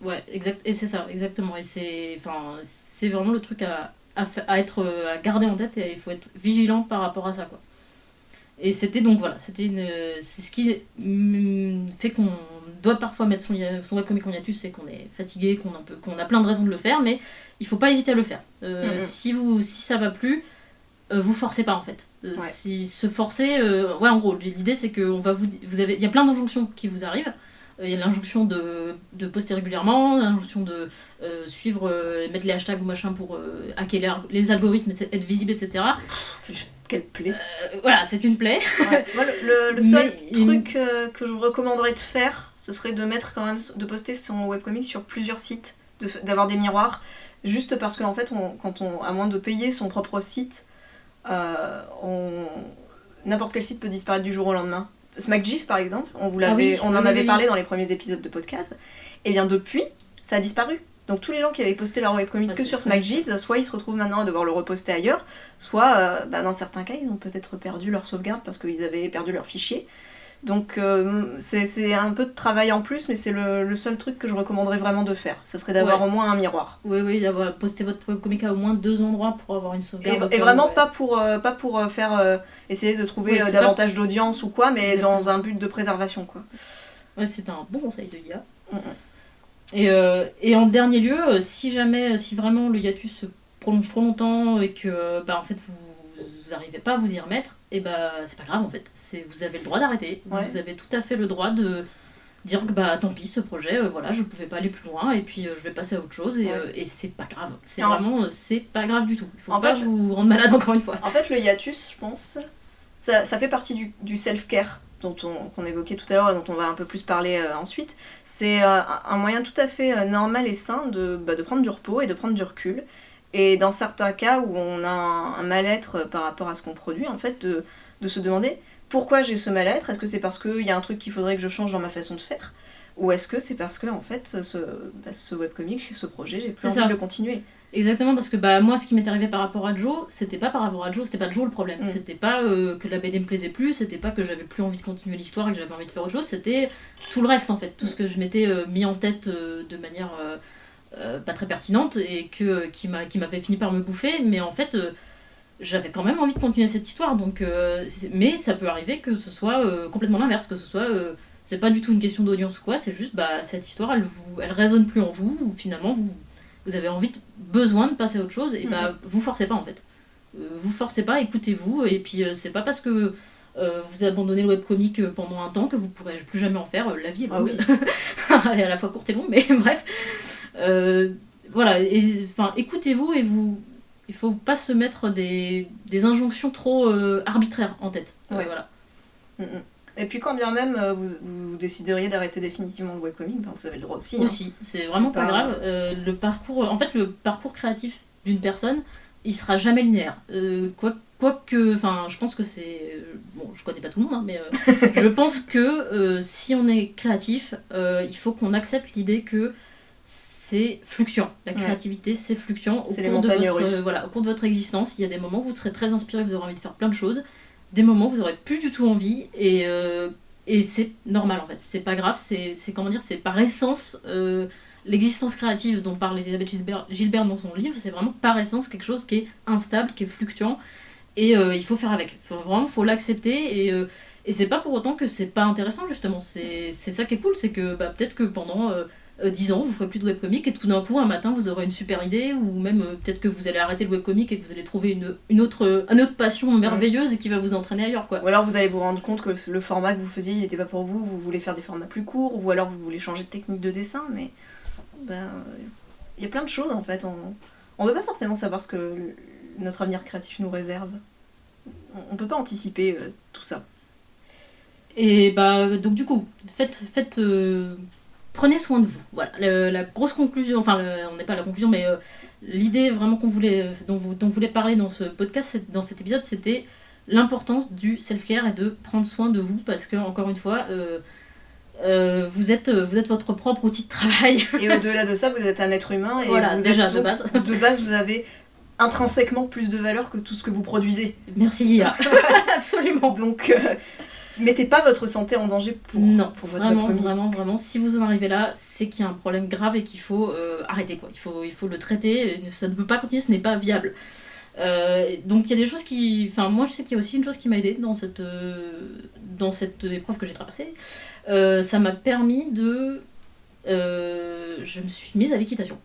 Ouais, exact. Et c'est ça, exactement. Et c'est vraiment le truc à garder en tête, et il faut être vigilant par rapport à ça quoi. Et c'était donc voilà, c'est ce qui fait qu'on doit parfois mettre son webcomic en hiatus, c'est qu'on est fatigué, qu'on a plein de raisons de le faire, mais il faut pas hésiter à le faire. Si ça va plus, vous forcez pas en fait. Ouais. Si se forcer, en gros, l'idée c'est que il y a plein d'injonctions qui vous arrivent. Il y a l'injonction de poster régulièrement, l'injonction de suivre, mettre les hashtags ou machin pour hacker les algorithmes, être visible, etc. Quelle plaie. Voilà, c'est une plaie. Ouais. Moi, le seul truc que je vous recommanderais de faire, ce serait de mettre quand même, de poster son webcomic sur plusieurs sites, d'avoir des miroirs, juste parce qu'en fait, à moins de payer son propre site, n'importe quel site peut disparaître du jour au lendemain. SmackGIF par exemple, on en avait parlé dans les premiers épisodes de podcast, et bien depuis, ça a disparu. Donc tous les gens qui avaient posté leur webcomic que sur SmackGIF, soit ils se retrouvent maintenant à devoir le reposter ailleurs, soit dans certains cas ils ont peut-être perdu leur sauvegarde parce qu'ils avaient perdu leur fichier. Donc c'est un peu de travail en plus, mais c'est le seul truc que je recommanderais vraiment de faire. Ce serait d'avoir au moins un miroir. Oui, d'avoir posté votre webcomic à au moins 2 endroits pour avoir une sauvegarde. Et vraiment pas pour faire essayer de trouver davantage d'audience ou quoi, mais exactement. Dans un but de préservation quoi. Ouais, c'est un bon conseil de IA. Et en dernier lieu, si vraiment le hiatus se prolonge trop longtemps et que en fait vous n'arrivez pas à vous y remettre, et c'est pas grave en fait. Vous avez le droit d'arrêter. Ouais. Vous avez tout à fait le droit de dire que tant pis, ce projet, je pouvais pas aller plus loin et puis je vais passer à autre chose et c'est pas grave. C'est pas grave du tout. Il faut pas vous rendre malade encore une fois. En fait, le hiatus, je pense, ça fait partie du self-care qu'on évoquait tout à l'heure et dont on va un peu plus parler ensuite. C'est un moyen tout à fait normal et sain de prendre du repos et de prendre du recul. Et dans certains cas où on a un mal-être par rapport à ce qu'on produit, en fait, de se demander pourquoi j'ai ce mal-être. Est-ce que c'est parce qu'il y a un truc qu'il faudrait que je change dans ma façon de faire ? Ou est-ce que c'est parce que, en fait, ce webcomic, ce projet, j'ai plus envie de le continuer ? Exactement, parce que moi, ce qui m'est arrivé par rapport à Joe, c'était pas par rapport à Joe, c'était pas Joe le problème. C'était pas que la BD me plaisait plus, c'était pas que j'avais plus envie de continuer l'histoire et que j'avais envie de faire autre chose, c'était tout le reste en fait. Tout ce que je m'étais mis en tête de manière pas très pertinente et qui m'avait fini par me bouffer, mais en fait j'avais quand même envie de continuer cette histoire. Donc, mais ça peut arriver que ce soit complètement l'inverse, que ce soit. C'est pas du tout une question d'audience ou quoi, c'est juste cette histoire elle résonne plus en vous, ou finalement vous avez besoin de passer à autre chose, et vous forcez pas en fait. Vous forcez pas, écoutez-vous, et puis c'est pas parce que vous abandonnez le webcomic pendant un temps que vous pourrez plus jamais en faire. La vie est longue. Elle est à la fois courte et longue, mais bref. Voilà, écoutez-vous et il faut pas se mettre des injonctions trop arbitraires en tête. Voilà. Et puis quand bien même vous décideriez d'arrêter définitivement le webcomic, vous avez le droit aussi. Aussi, c'est vraiment pas grave. Le parcours créatif d'une personne, il sera jamais linéaire. Quoique, je pense que c'est... Bon, je connais pas tout le monde, mais je pense que si on est créatif, il faut qu'on accepte l'idée que c'est fluctuant. La créativité, c'est fluctuant. C'est les montagnes russes. Au cours de votre existence, il y a des moments où vous serez très inspiré, vous aurez envie de faire plein de choses. Des moments où vous aurez plus du tout envie, et c'est normal en fait. C'est pas grave, c'est par essence... l'existence créative dont parle Elisabeth Gilbert dans son livre, c'est vraiment par essence quelque chose qui est instable, qui est fluctuant, et il faut faire avec. Faut l'accepter, et c'est pas pour autant que c'est pas intéressant, justement. C'est ça qui est cool, c'est que peut-être que pendant 10 ans, vous ferez plus de webcomic, et tout d'un coup, un matin, vous aurez une super idée, ou même peut-être que vous allez arrêter le webcomic et que vous allez trouver une autre passion merveilleuse et qui va vous entraîner ailleurs, quoi. Ou alors vous allez vous rendre compte que le format que vous faisiez, il n'était pas pour vous voulez faire des formats plus courts, ou alors vous voulez changer de technique de dessin, mais... il y a plein de choses en fait. On veut pas forcément savoir ce que notre avenir créatif nous réserve. On peut pas anticiper tout ça. Et donc du coup, prenez soin de vous. Voilà, la grosse conclusion, on n'est pas à la conclusion, mais l'idée vraiment dont vous voulez parler dans ce podcast, dans cet épisode, c'était l'importance du self-care et de prendre soin de vous, parce que, encore une fois, vous êtes votre propre outil de travail. Et au-delà de ça, vous êtes un être humain, et voilà, vous déjà, êtes donc, de base, vous avez intrinsèquement plus de valeur que tout ce que vous produisez. Merci, absolument. Donc, mettez pas votre santé en danger pour votre webcomic. Vraiment, si vous en arrivez là, c'est qu'il y a un problème grave et qu'il faut arrêter, quoi. Il faut le traiter, ça ne peut pas continuer, ce n'est pas viable. Donc il y a des choses qui... Enfin, moi je sais qu'il y a aussi une chose qui m'a aidée dans cette épreuve que j'ai traversée. Ça m'a permis de... je me suis mise à l'équitation.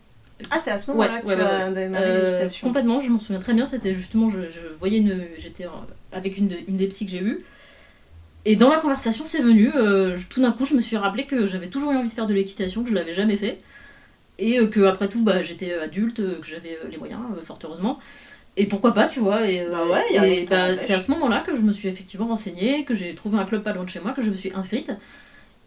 Ah, c'est à ce moment-là que tu as démarré l'équitation. Complètement, je m'en souviens très bien. C'était justement, je voyais j'étais avec une des psys que j'ai eues. Et dans la conversation, c'est venu. Tout d'un coup, je me suis rappelé que j'avais toujours eu envie de faire de l'équitation, que je l'avais jamais fait. Et que après tout, j'étais adulte, que j'avais les moyens, fort heureusement. Et pourquoi pas, tu vois. Et c'est à ce moment-là que je me suis effectivement renseignée, que j'ai trouvé un club pas loin de chez moi, que je me suis inscrite.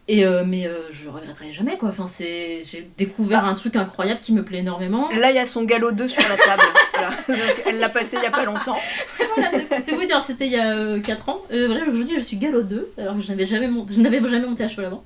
Mais je regretterai jamais, quoi. Enfin, j'ai découvert un truc incroyable qui me plaît énormément. Là, il y a son galop 2 sur la table. Voilà. Donc, elle l'a passé il y a pas longtemps. Voilà, c'est vous dire, c'était il y a 4 ans. Aujourd'hui, je suis galop 2, alors que je n'avais jamais monté à cheval avant.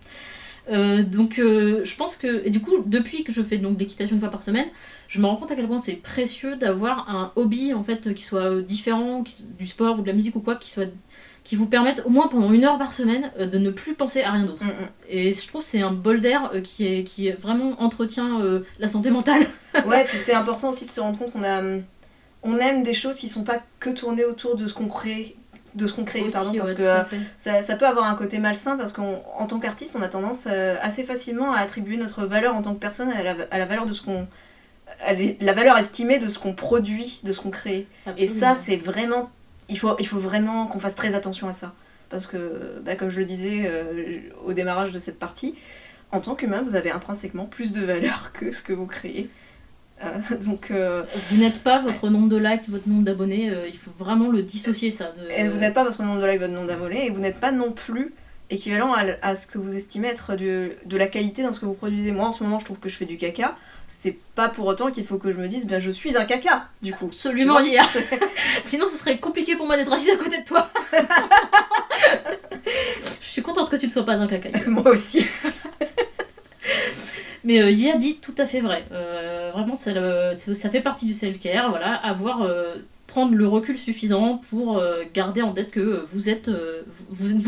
Donc je pense que... Et du coup, depuis que je fais donc l'équitation une fois par semaine, je me rends compte à quel point c'est précieux d'avoir un hobby, en fait, qui soit différent du sport ou de la musique ou quoi, qui vous permettent, au moins pendant 1 heure par semaine, de ne plus penser à rien d'autre. Et je trouve que c'est un bol d'air qui vraiment entretient la santé mentale. Ouais, puis c'est important aussi de se rendre compte on aime des choses qui sont pas que tournées autour de ce qu'on crée, aussi, parce que ça peut avoir un côté malsain, parce qu'en tant qu'artiste, on a tendance assez facilement à attribuer notre valeur en tant que personne à la valeur de ce qu'on... la valeur estimée de ce qu'on produit, de ce qu'on crée. Absolument. Et ça, c'est vraiment... Il faut vraiment qu'on fasse très attention à ça. Parce que, comme je le disais au démarrage de cette partie, en tant qu'humain, vous avez intrinsèquement plus de valeur que ce que vous créez. Donc, vous n'êtes pas votre nombre de likes, votre nombre d'abonnés, il faut vraiment le dissocier, ça. Et vous n'êtes pas votre nombre de likes, votre nombre d'abonnés, et vous n'êtes pas non plus équivalent à ce que vous estimez être de la qualité dans ce que vous produisez. Moi, en ce moment, je trouve que je fais du caca. C'est pas pour autant qu'il faut que je me dise, je suis un caca, du coup. Absolument, hier. Sinon, ce serait compliqué pour moi d'être assise à côté de toi. Je suis contente que tu ne sois pas un caca. Moi aussi. Mais Yia dit tout à fait vrai. Vraiment, ça fait partie du self-care. Voilà, prendre le recul suffisant pour garder en tête que vous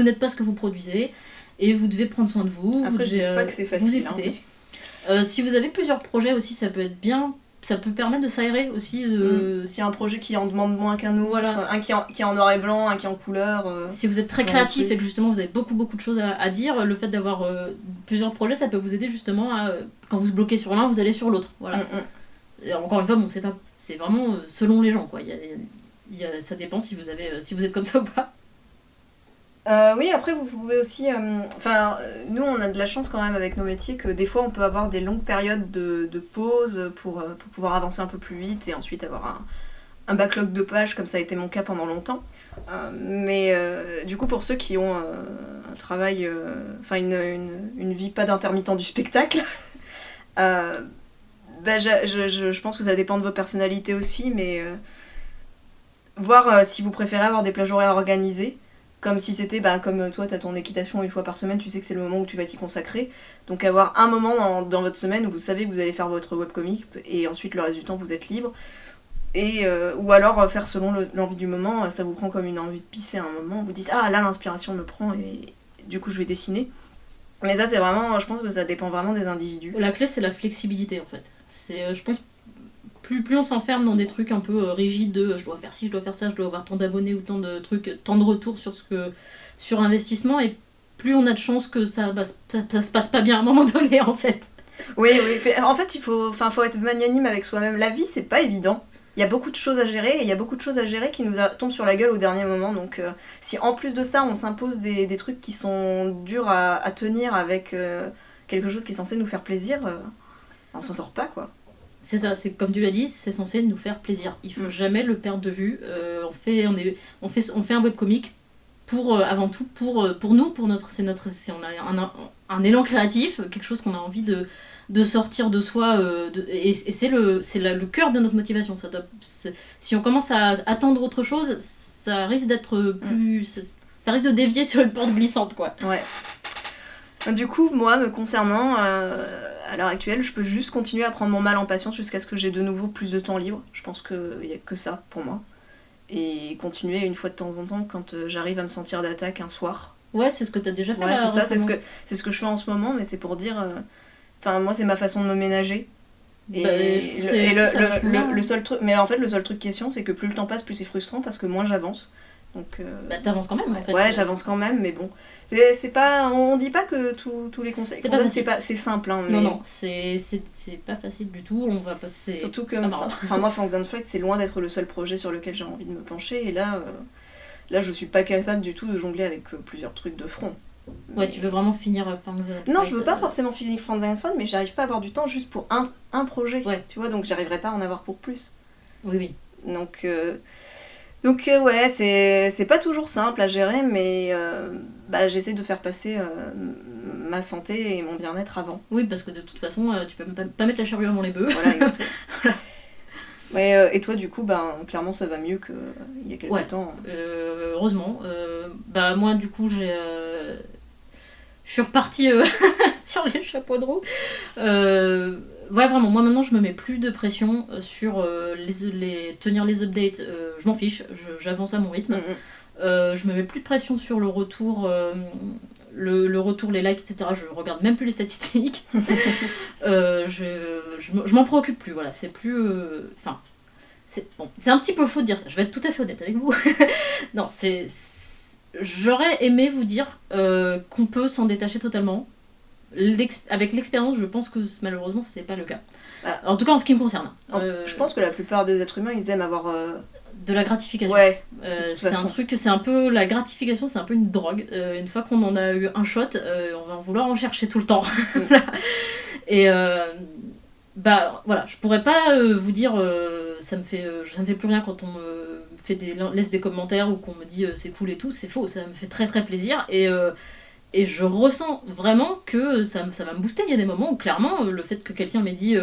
n'êtes pas ce que vous produisez et vous devez prendre soin de vous. Après, je dis pas que c'est facile. Vous écoutez. Si vous avez plusieurs projets aussi, ça peut être bien. Ça peut permettre de s'aérer aussi. S'il y a un projet qui en demande moins qu'un autre, voilà. Un qui est en noir et blanc, un qui est en couleur. Si vous êtes très créatif et que justement vous avez beaucoup de choses à dire, le fait d'avoir plusieurs projets, ça peut vous aider justement à... Quand vous se bloquez sur l'un, vous allez sur l'autre. Voilà. Et encore une fois, c'est vraiment selon les gens, quoi. Ça dépend si vous êtes comme ça ou pas. Oui, après vous pouvez aussi... nous on a de la chance quand même avec nos métiers que des fois on peut avoir des longues périodes de pause pour pouvoir avancer un peu plus vite et ensuite avoir un backlog de pages comme ça a été mon cas pendant longtemps. Mais du coup pour ceux qui ont un travail, une vie pas d'intermittent du spectacle, je pense que ça dépend de vos personnalités aussi, mais voir si vous préférez avoir des plages horaires organisées. Comme si c'était, comme toi, t'as ton équitation 1 fois par semaine, tu sais que c'est le moment où tu vas t'y consacrer. Donc avoir un moment dans votre semaine où vous savez que vous allez faire votre webcomic et ensuite le reste du temps vous êtes libre. Ou alors faire selon l'envie du moment, ça vous prend comme une envie de pisser à un moment, vous dites là l'inspiration me prend et du coup je vais dessiner. Mais ça c'est vraiment, je pense que ça dépend vraiment des individus. La clé c'est la flexibilité en fait. Je pense plus on s'enferme dans des trucs un peu rigides de je dois faire ci, je dois faire ça, je dois avoir tant d'abonnés ou tant de trucs, tant de retours sur investissement, et plus on a de chances que ça se passe pas bien à un moment donné en fait. Oui, en fait il faut être magnanime avec soi-même. La vie c'est pas évident. Il y a beaucoup de choses à gérer et il y a beaucoup de choses à gérer qui nous tombent sur la gueule au dernier moment. Donc si en plus de ça on s'impose des trucs qui sont durs à tenir avec quelque chose qui est censé nous faire plaisir, on s'en sort pas quoi. C'est ça, c'est comme tu l'as dit, c'est censé nous faire plaisir. Il faut jamais le perdre de vue. On fait un webcomic pour avant tout pour nous, pour notre on a un élan créatif, quelque chose qu'on a envie de sortir de soi, et c'est le cœur de notre motivation. Si on commence à attendre autre chose, ça risque d'être plus ça risque de dévier sur une pente glissante, quoi. Ouais. Du coup, moi, me concernant, à l'heure actuelle, je peux juste continuer à prendre mon mal en patience jusqu'à ce que j'ai de nouveau plus de temps libre. Je pense qu'il n'y a que ça pour moi. Et continuer une fois de temps en temps quand j'arrive à me sentir d'attaque un soir. Ouais, c'est ce que tu as déjà fait. Ouais, c'est ça, c'est ce que je fais en ce moment, mais c'est pour dire... Enfin, moi, c'est ma façon de me ménager. Et, le seul truc... Mais en fait, le seul truc qui est chiant, c'est que plus le temps passe, plus c'est frustrant, parce que moins j'avance. Donc, t'avances quand même, en fait. Ouais, j'avance quand même, mais bon. C'est pas... On dit pas que tous les conseils qu'on donne, c'est simple. Hein, mais... Non, c'est pas facile du tout. On va passer... Surtout que moi, Fangs and Fright, c'est loin d'être le seul projet sur lequel j'ai envie de me pencher. Et là, je suis pas capable du tout de jongler avec plusieurs trucs de front. Ouais, tu veux vraiment finir Fangs and Fright? Non, je veux pas forcément finir Fangs and Fright, mais j'arrive pas à avoir du temps juste pour un projet. Ouais. Tu vois, donc j'arriverai pas à en avoir pour plus. Oui. Donc ouais, c'est pas toujours simple à gérer, mais j'essaie de faire passer ma santé et mon bien-être avant. Oui, parce que de toute façon, tu peux pas mettre la charrue avant les bœufs. Voilà, exactement. Ouais, et toi, du coup, clairement, ça va mieux qu'il y a quelques temps. Heureusement. Moi, du coup, je suis repartie sur les chapeaux de roue. Ouais, vraiment, moi maintenant je me mets plus de pression sur tenir les updates, je m'en fiche, j'avance à mon rythme. Je me mets plus de pression sur le retour, le retour, les likes, etc. Je regarde même plus les statistiques. Je m'en préoccupe plus, voilà, c'est plus... c'est un petit peu faux de dire ça, je vais être tout à fait honnête avec vous. Non, j'aurais aimé vous dire qu'on peut s'en détacher totalement. Avec l'expérience, je pense que malheureusement c'est pas le cas. En tout cas en ce qui me concerne. Je pense que la plupart des êtres humains ils aiment avoir de la gratification. Ouais. C'est un truc, c'est un peu la gratification, c'est un peu une drogue. Une fois qu'on en a eu un shot, on va en vouloir en chercher tout le temps. Et voilà, je pourrais pas vous dire ça me fait plus rien quand on me laisse des commentaires ou qu'on me dit c'est cool et tout, c'est faux, ça me fait très très plaisir et je ressens vraiment que ça va me booster. Il y a des moments où clairement le fait que quelqu'un m'ait dit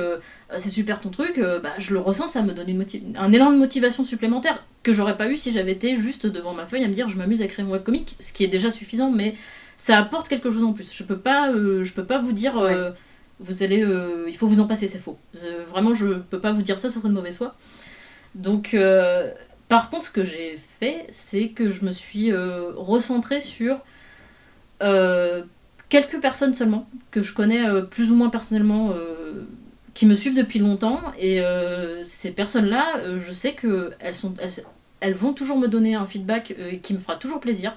c'est super ton truc, je le ressens, ça me donne un élan de motivation supplémentaire que j'aurais pas eu si j'avais été juste devant ma feuille à me dire je m'amuse à créer mon webcomic, ce qui est déjà suffisant, mais ça apporte quelque chose en plus. Je peux pas vous dire vous allez il faut vous en passer, c'est faux. Vraiment je peux pas vous dire ça serait de mauvaise foi. Donc par contre ce que j'ai fait c'est que je me suis recentrée sur quelques personnes seulement que je connais plus ou moins personnellement, qui me suivent depuis longtemps, et ces personnes là je sais que elles vont toujours me donner un feedback qui me fera toujours plaisir,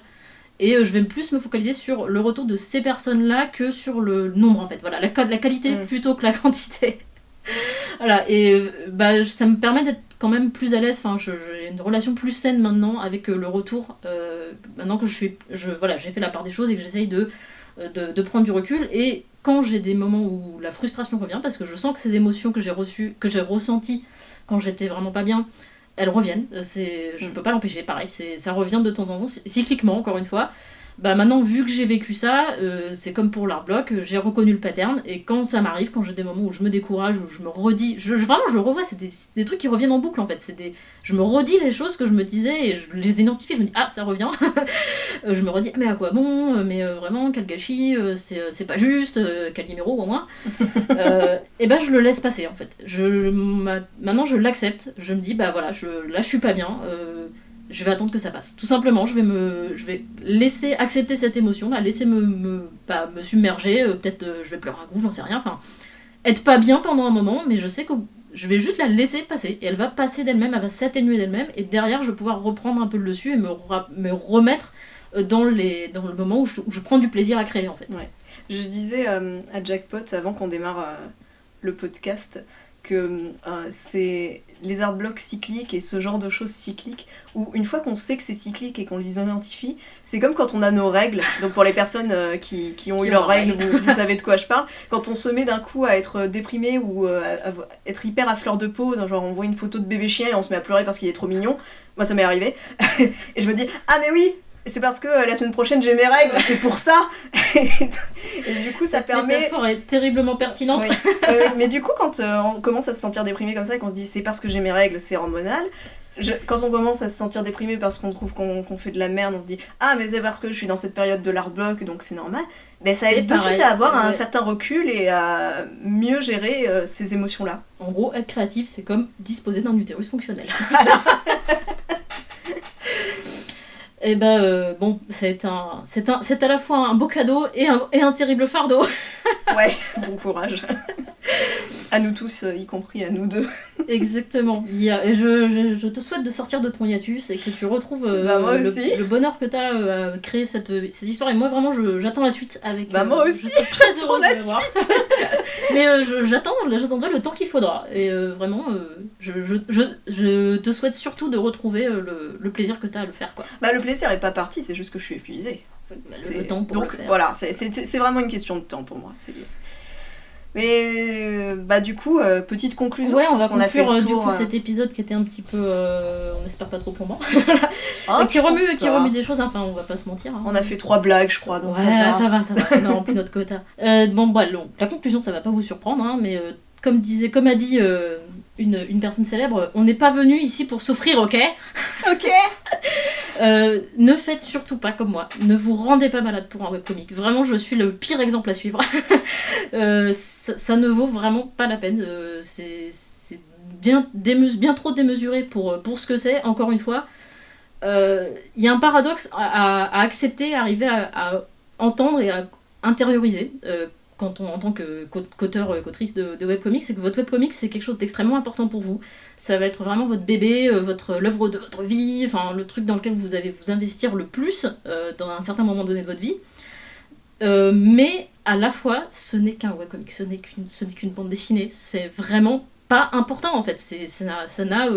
et je vais plus me focaliser sur le retour de ces personnes là que sur le nombre en fait, voilà, la qualité plutôt que la quantité. Voilà, et ça me permet d'être quand même plus à l'aise, j'ai une relation plus saine maintenant avec le retour, maintenant que j'ai fait la part des choses et que j'essaye de prendre du recul, et quand j'ai des moments où la frustration revient, parce que je sens que ces émotions que j'ai ressenties quand j'étais vraiment pas bien, elles reviennent, je peux pas l'empêcher, pareil, ça revient de temps en temps, cycliquement encore une fois. Maintenant, vu que j'ai vécu ça, c'est comme pour l'art bloc, j'ai reconnu le pattern, et quand ça m'arrive, quand j'ai des moments où je me décourage, où je me redis, vraiment je le revois, c'est des trucs qui reviennent en boucle en fait, je me redis les choses que je me disais, et je les identifie, je me dis ah ça revient, je me redis mais à quoi bon, mais vraiment quel gâchis, c'est pas juste, quel numéro au moins, et je le laisse passer en fait, maintenant je l'accepte, je me dis voilà, là je suis pas bien, je vais attendre que ça passe. Tout simplement, je vais laisser accepter cette émotion, laisser me submerger, peut-être je vais pleurer un coup, j'en sais rien, être pas bien pendant un moment, mais je sais que je vais juste la laisser passer, et elle va passer d'elle-même, elle va s'atténuer d'elle-même, et derrière je vais pouvoir reprendre un peu le dessus et me remettre dans le moment où je prends du plaisir à créer en fait. Ouais. Je disais à Jackpot avant qu'on démarre le podcast que c'est les artblocks cycliques et ce genre de choses cycliques, où une fois qu'on sait que c'est cyclique et qu'on les identifie, c'est comme quand on a nos règles, donc pour les personnes qui ont eu leurs règles, vous savez de quoi je parle, quand on se met d'un coup à être déprimé ou à être hyper à fleur de peau, genre on voit une photo de bébé chien et on se met à pleurer parce qu'il est trop mignon, moi ça m'est arrivé, et je me dis « Ah mais oui, c'est parce que la semaine prochaine j'ai mes règles, c'est pour ça !» Et du coup ça permet... Cette métaphore est terriblement pertinente. Oui. Mais du coup quand on commence à se sentir déprimé comme ça et qu'on se dit c'est parce que j'ai mes règles, c'est hormonal, quand on commence à se sentir déprimé parce qu'on trouve qu'on fait de la merde, on se dit ah mais c'est parce que je suis dans cette période de l'art block donc c'est normal, mais ça aide de suite à avoir un certain recul et à mieux gérer ces émotions là. En gros, être créatif c'est comme disposer d'un utérus fonctionnel. Et bon, c'est à la fois un beau cadeau et un terrible fardeau. Ouais, bon courage. À nous tous, y compris à nous deux. Exactement. Je te souhaite de sortir de ton hiatus et que tu retrouves le bonheur que tu as à créer cette histoire. Et moi, vraiment, j'attends la suite avec... moi aussi, je suis très heureuse de la voir. Mais j'attendrai le temps qu'il faudra. Et vraiment, je te souhaite surtout de retrouver le plaisir que tu as à le faire, quoi. Le plaisir est pas parti, c'est juste que je suis épuisée. Le temps pour le faire. Voilà, c'est vraiment une question de temps pour moi. Mais du coup, petite conclusion. Ouais, on va conclure du coup cet épisode qui était un petit peu, on espère pas trop plombant, qui remue des choses. Enfin, on va pas se mentir. Hein. On a fait 3 blagues, je crois, donc ouais, ça va. On a rempli notre quota. La conclusion, ça va pas vous surprendre, hein, mais comme a dit une personne célèbre, on n'est pas venu ici pour souffrir, ok ? Ok. Ne faites surtout pas comme moi. Ne vous rendez pas malade pour un webcomic. Vraiment, je suis le pire exemple à suivre. Ça ne vaut vraiment pas la peine. C'est bien trop démesuré pour ce que c'est. Encore une fois, il y a un paradoxe à accepter, à arriver à entendre et à intérioriser. En tant qu'auteur, qu'autrice de webcomics, c'est que votre webcomic c'est quelque chose d'extrêmement important pour vous. Ça va être vraiment votre bébé, l'œuvre de votre vie, enfin le truc dans lequel vous allez vous investir le plus dans un certain moment donné de votre vie. Mais à la fois, ce n'est qu'un webcomic, ce n'est qu'une bande dessinée. C'est vraiment pas important en fait. Ça n'a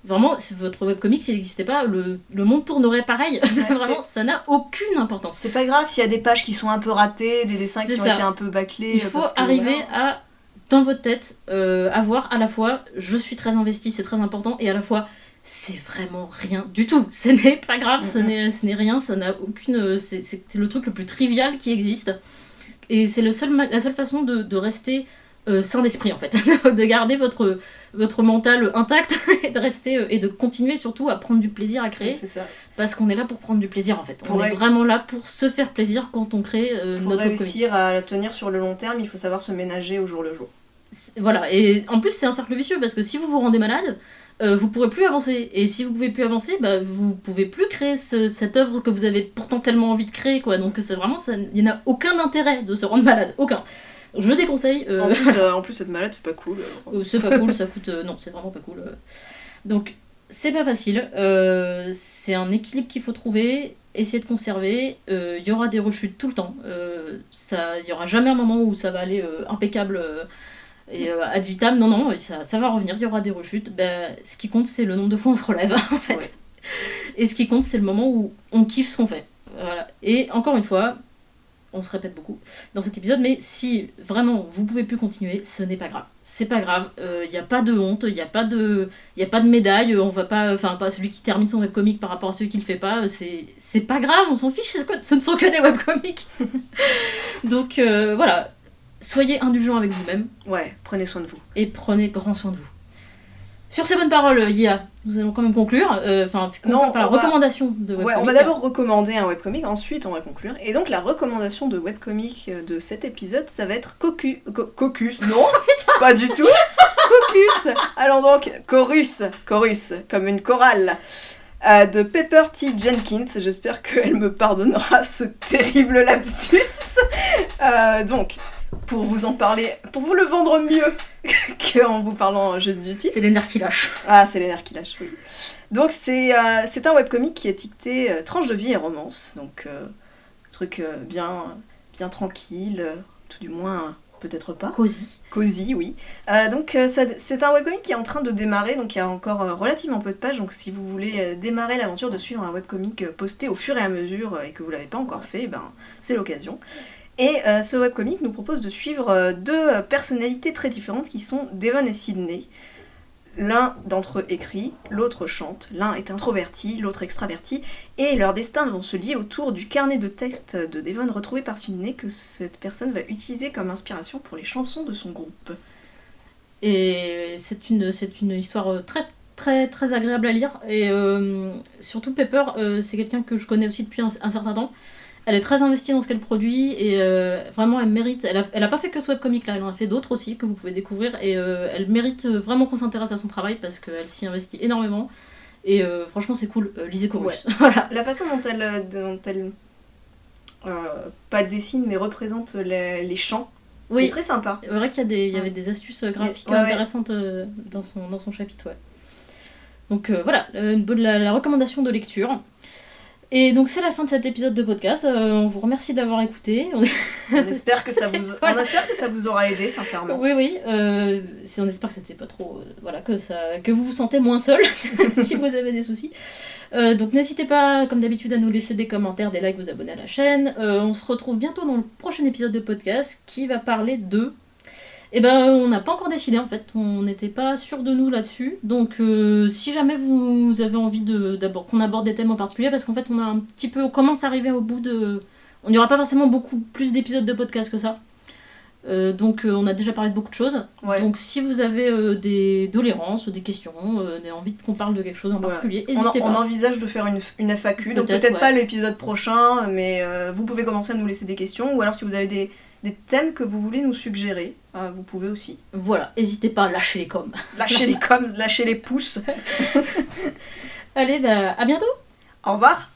vraiment, si votre webcomic s'il n'existait pas, le monde tournerait pareil. Vraiment, ça n'a aucune importance. C'est pas grave s'il y a des pages qui sont un peu ratées, des dessins qui ont été un peu bâclés. Il faut arriver à, dans votre tête, avoir à la fois je suis très investie, c'est très important, et à la fois c'est vraiment rien du tout. Ce n'est pas grave, ce n'est rien, ça n'a aucune. C'est le truc le plus trivial qui existe. Et c'est la seule façon de rester sain d'esprit en fait, de garder votre mental intact et de rester et de continuer surtout à prendre du plaisir à créer. C'est ça. Parce qu'on est là pour prendre du plaisir en fait. On est vraiment là pour se faire plaisir quand on crée notre comic. Pour réussir à tenir sur le long terme, il faut savoir se ménager au jour le jour. Voilà, et en plus c'est un cercle vicieux parce que si vous vous rendez malade, vous pourrez plus avancer. Et si vous pouvez plus avancer, vous pouvez plus créer cette œuvre que vous avez pourtant tellement envie de créer, quoi. Donc c'est vraiment, il n'y en a aucun intérêt de se rendre malade, aucun. Je déconseille. En plus, être malade, c'est pas cool. C'est pas cool, ça coûte. Non, c'est vraiment pas cool. Donc, c'est pas facile. C'est un équilibre qu'il faut trouver, essayer de conserver. Il y aura des rechutes tout le temps. Il y aura jamais un moment où ça va aller impeccable et ad vitam. Non, ça va revenir. Il y aura des rechutes. Ce qui compte, c'est le nombre de fois où on se relève, en fait. Ouais. Et ce qui compte, c'est le moment où on kiffe ce qu'on fait. Voilà. Et encore une fois, on se répète beaucoup dans cet épisode, mais si vraiment vous pouvez plus continuer, ce n'est pas grave. C'est pas grave, il n'y a pas de honte, il n'y a pas de médaille, on va pas, enfin pas celui qui termine son webcomic par rapport à celui qui le fait pas, c'est pas grave, on s'en fiche, ce ne sont que des webcomics. Donc voilà, soyez indulgents avec vous-même. Ouais, prenez soin de vous. Et prenez grand soin de vous. Sur ces bonnes paroles, Yia, nous allons quand même conclure. Par la recommandation de webcomic. Ouais, on va d'abord recommander un webcomic, ensuite on va conclure. Et donc la recommandation de webcomic de cet épisode, ça va être Cocus. Non, pas du tout. Cocus. Alors donc, Chorus, comme une chorale. De Pepper T. Jenkins, j'espère qu'elle me pardonnera ce terrible lapsus. Donc, pour vous en parler, pour vous le vendre mieux qu'en vous parlant juste du titre. C'est les nerfs qui lâchent. Ah, c'est les nerfs qui lâchent, oui. Donc c'est un webcomic qui est étiqueté tranche de vie et romance, donc truc bien tranquille, tout du moins peut-être pas. Cozy, oui. C'est un webcomic qui est en train de démarrer, donc il y a encore relativement peu de pages, donc si vous voulez démarrer l'aventure de suivre un webcomic posté au fur et à mesure et que vous l'avez pas encore fait, c'est l'occasion. Et ce webcomic nous propose de suivre deux personnalités très différentes qui sont Devon et Sydney. L'un d'entre eux écrit, l'autre chante, l'un est introverti, l'autre extraverti, et leurs destins vont se lier autour du carnet de texte de Devon retrouvé par Sydney que cette personne va utiliser comme inspiration pour les chansons de son groupe. Et c'est une histoire très, très, très agréable à lire, et surtout Pepper, c'est quelqu'un que je connais aussi depuis un certain temps. Elle est très investie dans ce qu'elle produit et vraiment elle mérite. Elle a pas fait que ce webcomic là, elle en a fait d'autres aussi que vous pouvez découvrir et elle mérite vraiment qu'on s'intéresse à son travail parce qu'elle s'y investit énormément et franchement c'est cool. Lisez Chorus. Ouais. Voilà. La façon dont elle pas dessine mais représente les chants est très sympa. C'est vrai qu'il y avait des astuces graphiques intéressantes dans son chapitre. Ouais. Donc voilà, la recommandation de lecture. Et donc c'est la fin de cet épisode de podcast, on vous remercie d'avoir écouté. On espère que ça vous aura aidé, sincèrement. Oui, on espère que c'était pas trop... que vous vous sentez moins seul si vous avez des soucis. Donc n'hésitez pas, comme d'habitude, à nous laisser des commentaires, des likes, vous abonner à la chaîne. On se retrouve bientôt dans le prochain épisode de podcast qui va parler de... on n'a pas encore décidé en fait, on n'était pas sûr de nous là-dessus. Donc si jamais vous avez envie qu'on aborde des thèmes en particulier, parce qu'en fait on commence à arriver au bout de... On n'y aura pas forcément beaucoup plus d'épisodes de podcast que ça. Donc on a déjà parlé de beaucoup de choses. Ouais. Donc si vous avez des doléances, des questions, des envies qu'on parle de quelque chose en particulier, n'hésitez pas. On envisage de faire une FAQ, donc peut-être pas l'épisode prochain, mais vous pouvez commencer à nous laisser des questions, ou alors si vous avez des thèmes que vous voulez nous suggérer, vous pouvez aussi. Voilà, n'hésitez pas à lâcher les coms. Lâcher les coms, lâcher les pouces. Allez, à bientôt. Au revoir.